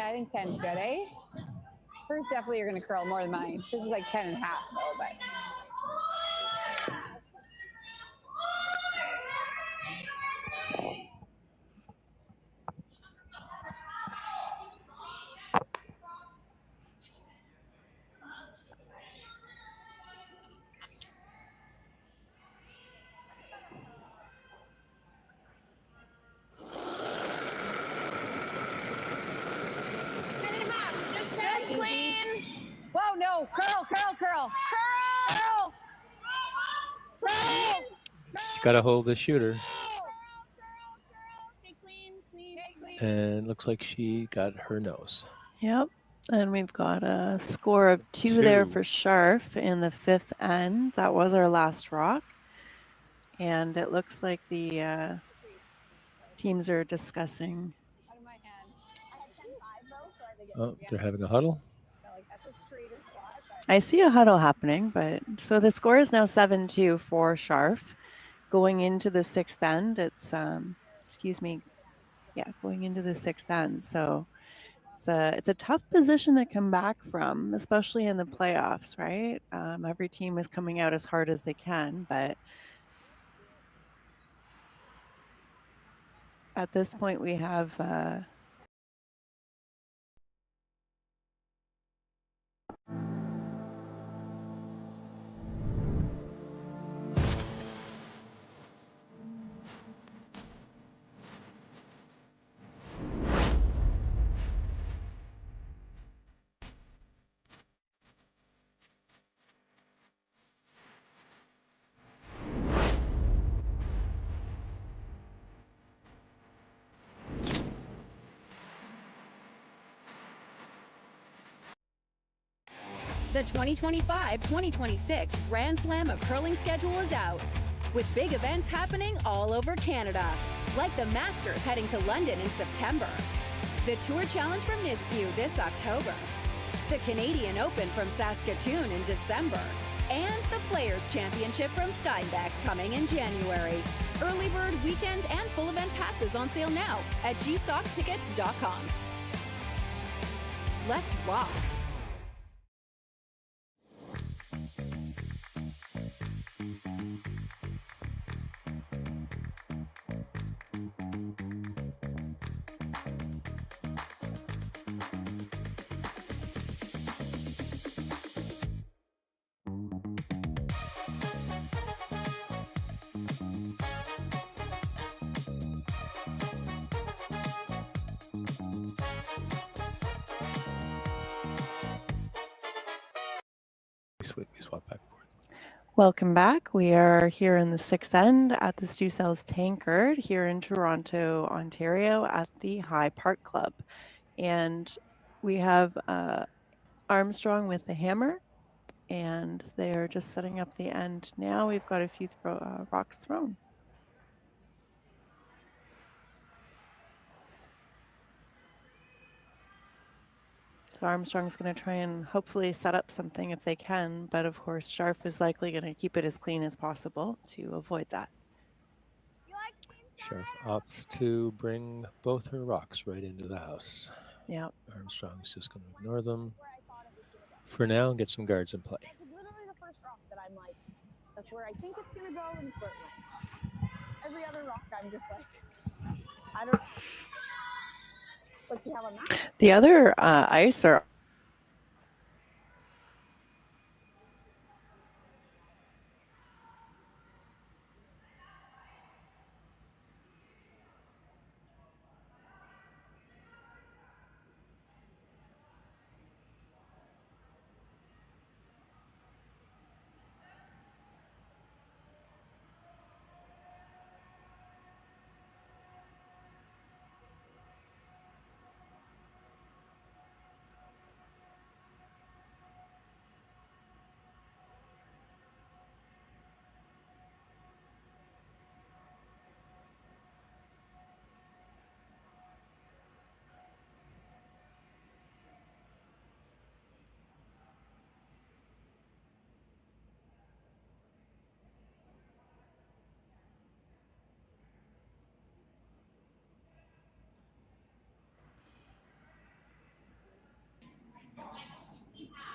Yeah, I think 10's good, eh? Hers definitely you're going to curl more than mine. This is like 10 and a half though, but. Just clean. Whoa, no, curl, curl, curl. Curl. Curl. She's got to hold the shooter. Stay clean, clean. And looks like she got her nose. Yep. And we've got a score of two there for Scharf in the 5th end. That was our last rock. And it looks like the teams are discussing. Oh, they're having a huddle. I see a huddle happening, but so the score is now 7-2 for Scharf. Going into the 6th end, it's going into the 6th end. So it's a tough position to come back from, especially in the playoffs, right? Every team is coming out as hard as they can, but at this point we have The 2025-2026 Grand Slam of Curling schedule is out, with big events happening all over Canada, like the Masters heading to London in September, the Tour Challenge from Nisku this October, the Canadian Open from Saskatoon in December, and the Players' Championship from Steinbeck coming in January. Early bird weekend and full event passes on sale now at gsoctickets.com. Let's rock! We swap back and forth. Welcome back. We are here in the 6th end at the Stu Sells Tankard here in Toronto, Ontario at the High Park Club. And we have Armstrong with the hammer, and they're just setting up the end now. We've got a few rocks thrown. So Armstrong's going to try and hopefully set up something if they can, but of course Scharf is likely going to keep it as clean as possible to avoid that. Scharf opts to bring both her rocks right into the house. Yeah. Armstrong's just going to ignore them for now and get some guards in play. That's literally the first rock that I'm like, that's where I think it's going to go, and it's where it went. Every other rock, I'm just like, I don't. What do you have on that? The other ice are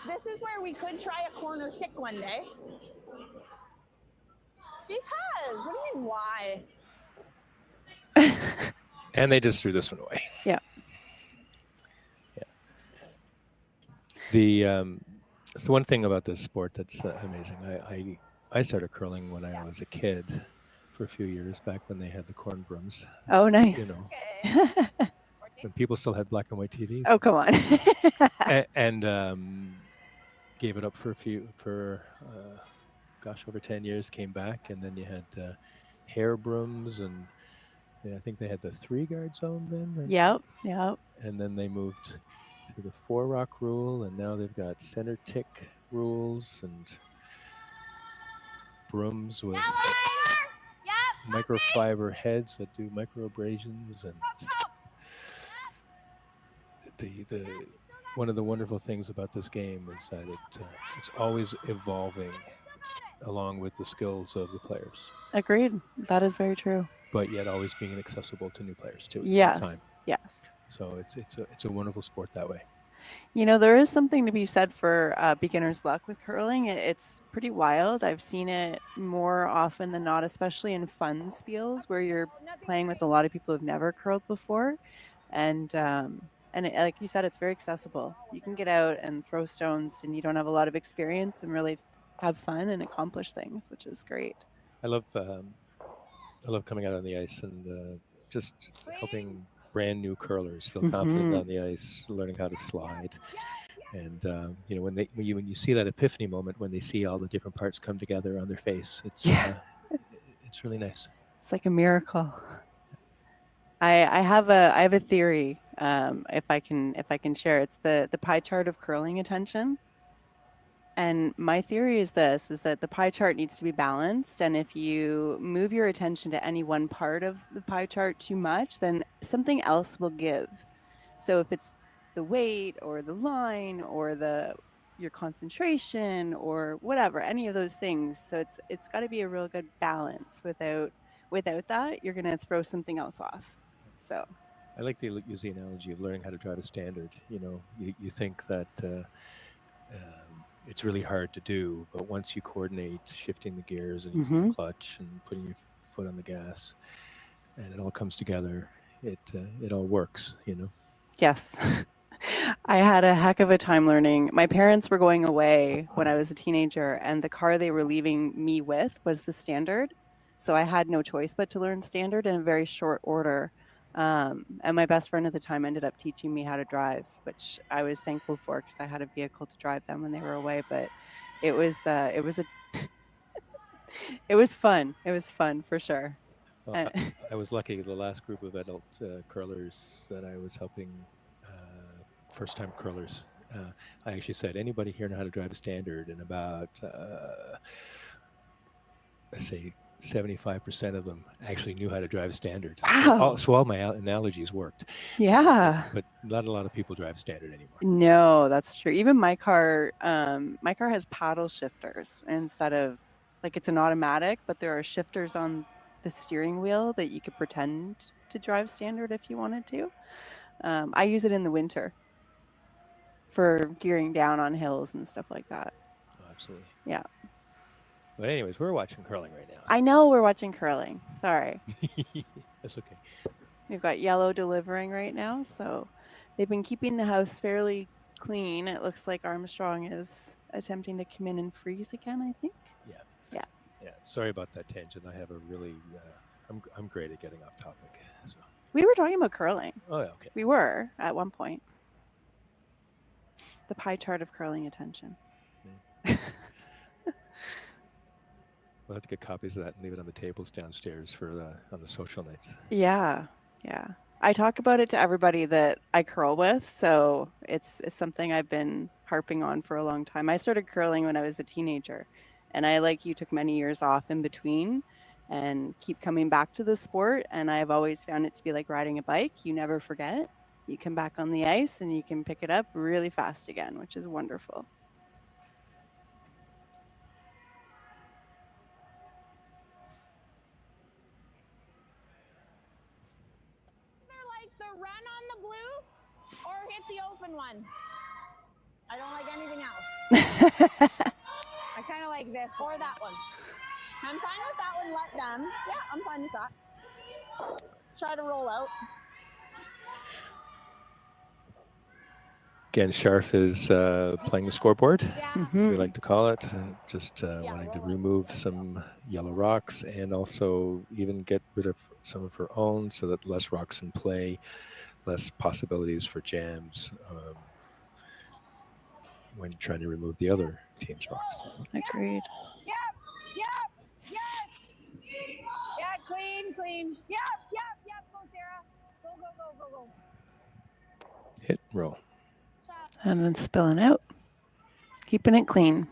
this is where we could try a corner kick one day. Because, what do you mean, why? And they just threw this one away. Yeah. It's the one thing about this sport that's amazing. I started curling when I was a kid for a few years, back when they had the corn brooms. Oh, nice. You know, when people still had black and white TVs. Oh, come on. and gave it up for over 10 years, came back, and then you had hair brooms, and I think they had the 3-guard zone then. Right? Yep. And then they moved to the 4-rock rule, and now they've got center tick rules and brooms with microfiber heads that do micro abrasions. And the one of the wonderful things about this game is that it's always evolving along with the skills of the players. Agreed. That is very true. But yet always being accessible to new players too at the Yes. same time. Yes. So it's a wonderful sport that way. You know, there is something to be said for beginner's luck with curling. It's pretty wild. I've seen it more often than not, especially in fun spiels where you're playing with a lot of people who've never curled before. And like you said, it's very accessible. You can get out and throw stones and you don't have a lot of experience and really have fun and accomplish things, which is great. I love coming out on the ice and just helping brand new curlers feel confident on the ice, learning how to slide. And you know, when you see that epiphany moment, when they see all the different parts come together on their face, it's really nice. It's like a miracle. I have a theory, if I can share. It's the pie chart of curling attention. And my theory is that the pie chart needs to be balanced. And if you move your attention to any one part of the pie chart too much, then something else will give. So if it's the weight or the line or your concentration or whatever, any of those things. So it's got to be a real good balance. Without that, you're going to throw something else off. So I like to use the analogy of learning how to drive a standard. You know, you think that it's really hard to do, but once you coordinate shifting the gears and using the clutch and putting your foot on the gas, and it all comes together, it all works, you know? Yes. I had a heck of a time learning. My parents were going away when I was a teenager, and the car they were leaving me with was the standard. So I had no choice but to learn standard in a very short order. And my best friend at the time ended up teaching me how to drive, which I was thankful for because I had a vehicle to drive them when they were away. But it was it was fun. It was fun for sure. Well, I was lucky. The last group of adult curlers that I was helping, first-time curlers, I actually said, anybody here know how to drive a standard? And about, let's say, 75% of them actually knew how to drive a standard. Wow. So all my analogies worked. Yeah. But not a lot of people drive standard anymore. No, that's true. Even my car has paddle shifters instead of, like, it's an automatic, but there are shifters on the steering wheel that you could pretend to drive standard if you wanted to. I use it in the winter for gearing down on hills and stuff like that. Oh, absolutely. Yeah. But anyways, we're watching curling right now. I know we're watching curling. Sorry. That's okay. We've got Yellow delivering right now, so they've been keeping the house fairly clean. It looks like Armstrong is attempting to come in and freeze again, I think. Yeah. Sorry about that tangent. I have a really, I'm great at getting off topic. So. We were talking about curling. Oh, yeah, okay. We were at one point. The pie chart of curling attention. We'll have to get copies of that and leave it on the tables downstairs for on the social nights. Yeah. I talk about it to everybody that I curl with, so it's something I've been harping on for a long time. I started curling when I was a teenager, and I, like you, took many years off in between and keep coming back to the sport, and I've always found it to be like riding a bike. You never forget. You come back on the ice and you can pick it up really fast again, which is wonderful. The run on the blue or hit the open one. I don't like anything else. I kind of like this or that one. I'm fine with that one. Let them. Yeah, I'm fine with that. Try to roll out. Again, Scharf is playing the scoreboard, as we like to call it. Just wanting to remove some yellow rocks and also even get rid of some of her own so that less rocks in play, less possibilities for jams when trying to remove the other team's rocks. Agreed. Yep. Yeah, clean. Yep. Go, Sarah. Go. Hit, roll. And then spilling out. Keeping it clean.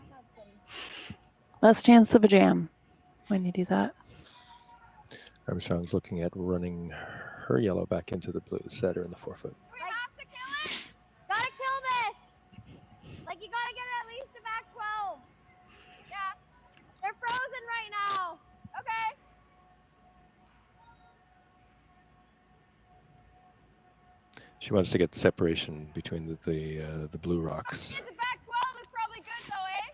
Less chance of a jam when you do that. Armstrong's looking at running her yellow back into the blue, set her in the 4-foot. We have to kill it. Gotta kill this. Like, you gotta get it at least to back 12. Yeah. They're frozen right now. Okay. She wants to get separation between the blue rocks. Get to back 12 is probably good though, eh?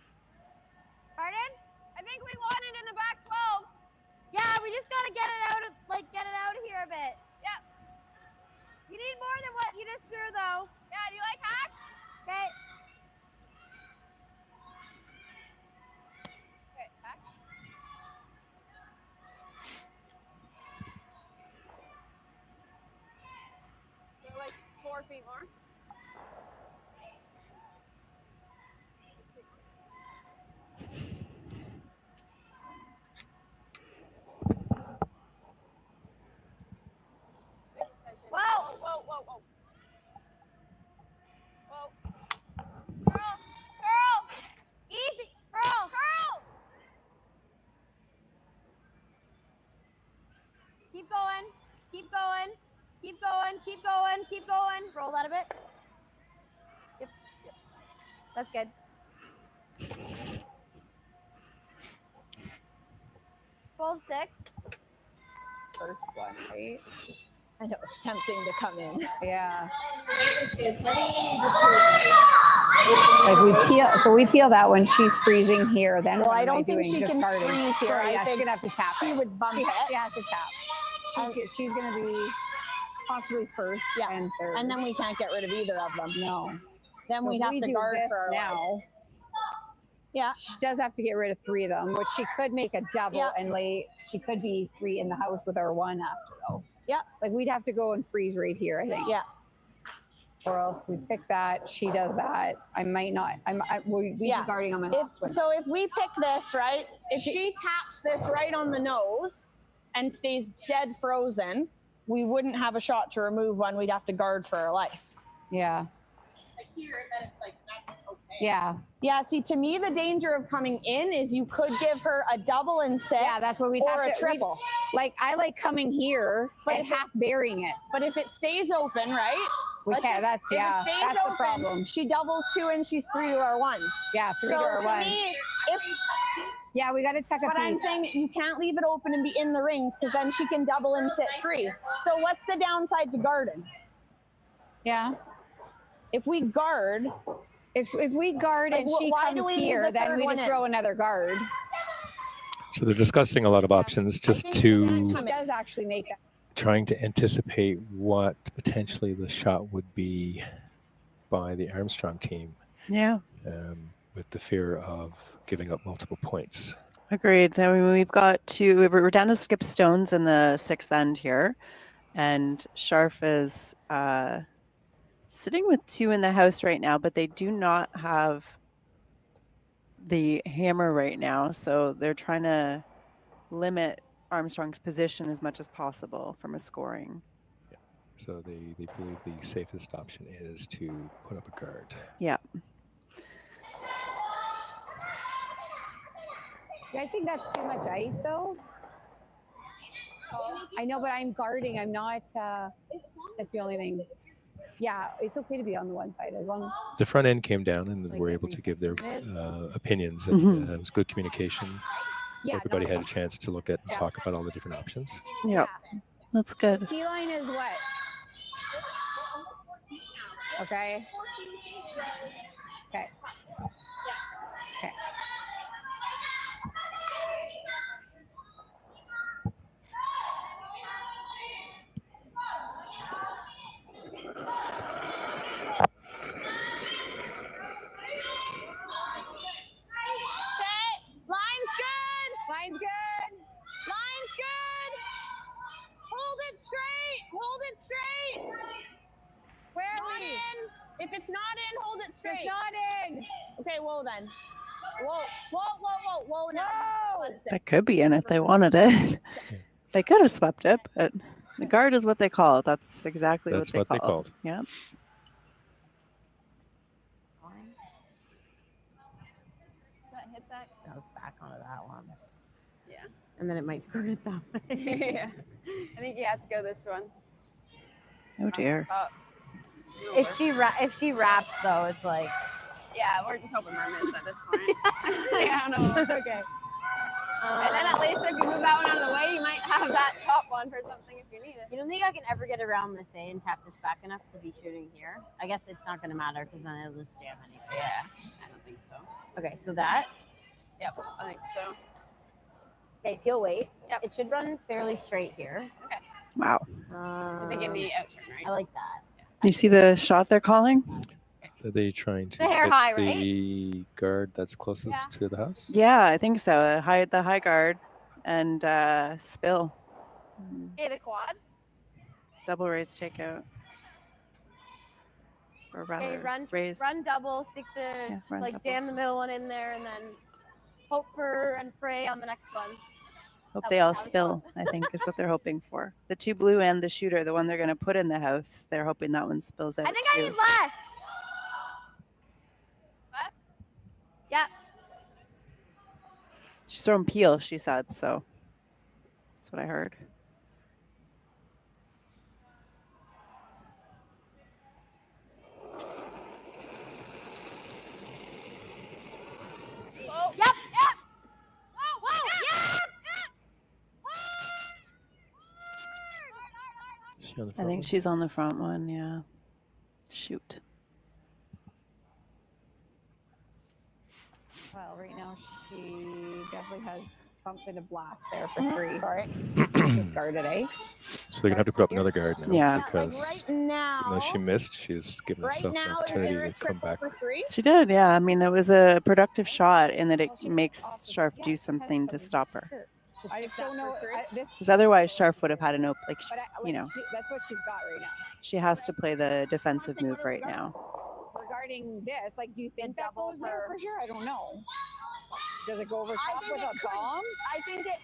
Pardon? I think we want it in the back 12. Yeah, we just gotta get it out of here a bit. Yep. You need more than what you just threw, though. Yeah, do you like hack? Okay. Okay, hack. So like 4 feet more. Whoa! Whoa. Curl! Easy! Curl! Keep going. Roll that a bit. Yep. That's good. Full 6. First one, right? I know it's tempting to come in. Yeah. Like we peel that one. She's freezing here. Then Well, what I am don't think doing? she Just can guarding. freeze here. Sorry, I yeah, think she's gonna have to tap. she would bump it. She has to tap. She's gonna be possibly first and third. And then we can't get rid of either of them. No. Then So we'd if have we to do guard this for our now. life. Yeah. She does have to get rid of 3 of them, which she could make a double and lay. She could be 3 in the house with our 1 after though. Yeah. Like we'd have to go and freeze right here, I think. Yeah. Or else we pick that. She does that. I might not. We'd be guarding on my last one. So if we pick this, right, if she taps this right on the nose and stays dead frozen, we wouldn't have a shot to remove one. We'd have to guard for our life. Yeah. Like here, then it's like that's okay. Yeah. Yeah, see, to me, the danger of coming in is you could give her a double and sit. Yeah, that's what we'd or have a to. triple. Like I like coming here and half burying it. But if it stays open, right? We let's can't. just- That's if it yeah. stays That's the open, problem. She doubles 2 and she's 3 to our 1. Yeah, 3 so to our 1. Me, if yeah, we got to tuck a But I'm piece. saying you can't leave it open and be in the rings because then she can double and sit 3. So what's the downside to guarding? Yeah. If we guard, if we guard like, and she why do comes we leave here, the then third we one just in? throw another guard. So they're discussing a lot of options just to She does actually make that. trying to anticipate what potentially the shot would be by the Armstrong team. Yeah. With the fear of giving up multiple points. Agreed. I mean, we've got 2. We're down to skip stones in the 6th end here, and Scharf is sitting with 2 in the house right now, but they do not have the hammer right now, so they're trying to limit Armstrong's position as much as possible from a scoring. Yeah. So they believe the safest option is to put up a guard. Yeah. Do I think that's too much ice though? I know, but I'm guarding. I'm not. That's the only thing. Yeah, it's okay to be on the one side as long. The front end came down and Like were able to give their opinions. And, Mhm. it was good communication. Yeah, Everybody no. had a chance to look at and talk about all the different options. Yeah. That's good. Key line is what? Okay. Okay. it's not in, hold it straight. It's not in. Okay, whoa then. Whoa. Now. That could be in if they wanted it. They could have swept it, but the guard is what they call it. That's exactly That's what what they call it. called. Yeah. So I hit that. Goes back onto that one. Yeah. And then it might squirt it that way. Yeah. I think you have to go this one. Oh dear. Up. If she wraps though, it's like. Yeah, we're just hoping we're missed at this point. I don't know. Okay. And then at least if you move that one out of the way, you might have that top one for something if you need it. You don't think I can ever get around this A and tap this back enough to be shooting here? I guess it's not going to matter because then it'll just jam anyway. Yeah, I don't think so. Okay, so that. Yep, I think so. Okay, peel weight. Yep. It should run fairly straight here. Okay. Wow. I think in the out turn, right? I like that. You see the shot they're calling? Are they trying to The hair hit high, right? the guard that's closest to the house? Yeah, I think so. The high guard and spill. Okay, the quad. Double raise takeout. Or rather, Okay, raise. run double, stick the run like double. jam the middle one in there, and then hope for and pray on the next one. Hope That they was all how we spill, I think is what they're hoping for. The two blue and the shooter, the one they're going to put in the house, they're hoping that one spills out I think too. I need less. Less? Yeah. She's throwing peel, she said, so that's what I heard. Oh, Yep. Whoa, yep. Is she on the I front think one? she's on the front one, yeah. Shoot. Well, right now she definitely has something to blast there for three. Sorry. Just guarded, eh? So they're gonna have to put up another guard now. Yeah. Because Now. even though she missed, she's given Right herself an now, is opportunity there a to come triple back. for three? She did, yeah. I mean, it was a productive shot in that it makes Scharf do something to stop her. Sure. I just don't know. This, Because otherwise, Scharf would have had an open, like, but you know, that's what she's got right now. she has to play the defensive move right now. Regarding this, like, do you think that goes there for sure? I don't know. Does it go over top with a bomb? I think it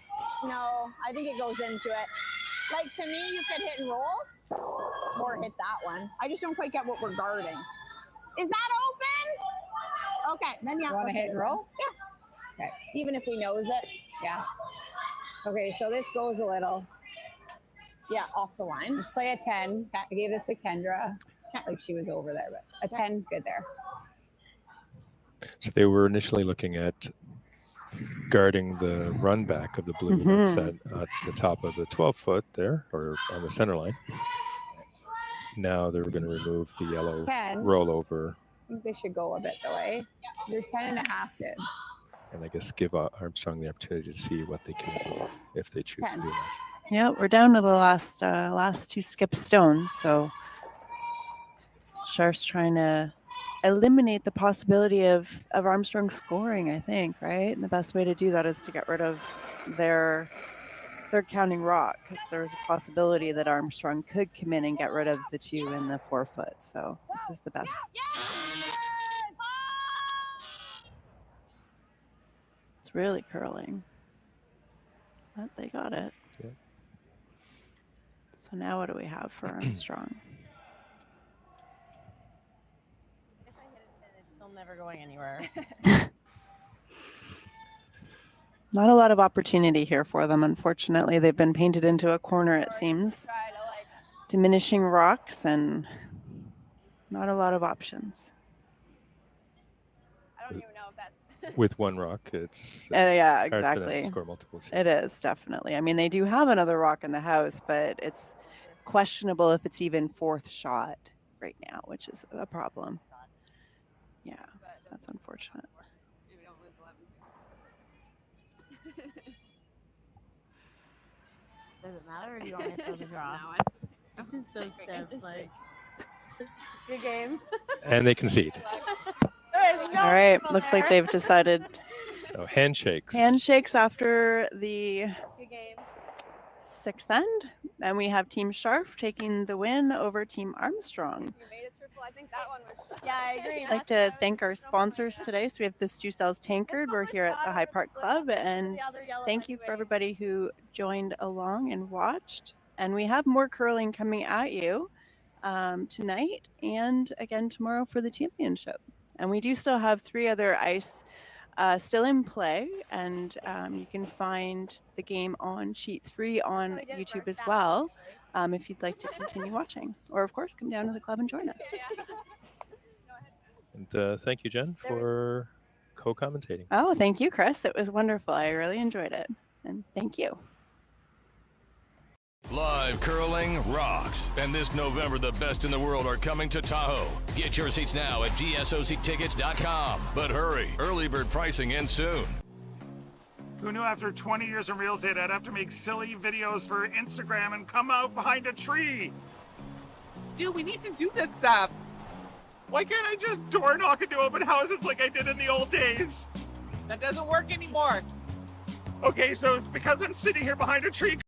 goes into it. Like, to me, you could hit and roll or hit that one. I just don't quite get what we're guarding. Is that open? Okay, then yeah. You want to let's hit and roll? Yeah. Okay. Even if we nose it. Yeah. Okay, so this goes a little. Yeah, off the line. Let's play a 10. I gave this to Kendra. Like she was over there, but a 10's good there. So they were initially looking at guarding the run back of the blue that's at the top of the 12-foot there, or on the center line. Now they're going to remove the yellow 10. rollover, I think they should go a bit the way. Your 10.5 did. and I guess give Armstrong the opportunity to see what they can do if they choose to 10. do that. Yeah, we're down to the last two skip stones, so Scharf's trying to eliminate the possibility of Armstrong scoring, I think, right? And the best way to do that is to get rid of their third counting rock, because there's a possibility that Armstrong could come in and get rid of the 2 and the 4-foot. So this is the best. It's really curling. But they got it. Yeah. So now what do we have for Armstrong? If I hit it, then it's still never going anywhere. Not a lot of opportunity here for them, unfortunately. They've been painted into a corner, it seems. Diminishing rocks and not a lot of options. I don't even know if that's. With one rock, it's Yeah, hard for them to exactly. score multiples. It is, definitely. I mean, they do have another rock in the house, but it's questionable if it's even 4th shot right now, which is a problem. Yeah, that's unfortunate. Maybe don't lose 11. Does it matter, or do you want me to throw the draw? No, I'm just so stiff. Like, good game. And they concede. There is no All right, people looks there. like they've decided So handshakes. handshakes after the Good game. 6th end. And we have Team Scharf taking the win over Team Armstrong. You made a triple. I I think that one was. Yeah, I agree. I'd like to thank our sponsors today. So we have the Stu Sells Tankard. We're here at the High Park Club, and thank you for everybody who joined along and watched. And we have more curling coming at you tonight and again tomorrow for the championship. And we do still have 3 other ice still in play, and you can find the game on Sheet 3 on YouTube as well if you'd like to continue watching. Or, of course, come down to the club and join us. And thank you, Jen, for co-commentating. Oh, thank you, Chris. It was wonderful. I really enjoyed it. And thank you. Live curling rocks. And this November, the best in the world are coming to Tahoe. Get your seats now at gsoctickets.com. But hurry, early bird pricing ends soon. Who knew after 20 years in real estate I'd have to make silly videos for Instagram and come out behind a tree? Stu, we need to do this stuff. Why can't I just door knock into open houses like I did in the old days? That doesn't work anymore. Okay, so it's because I'm sitting here behind a tree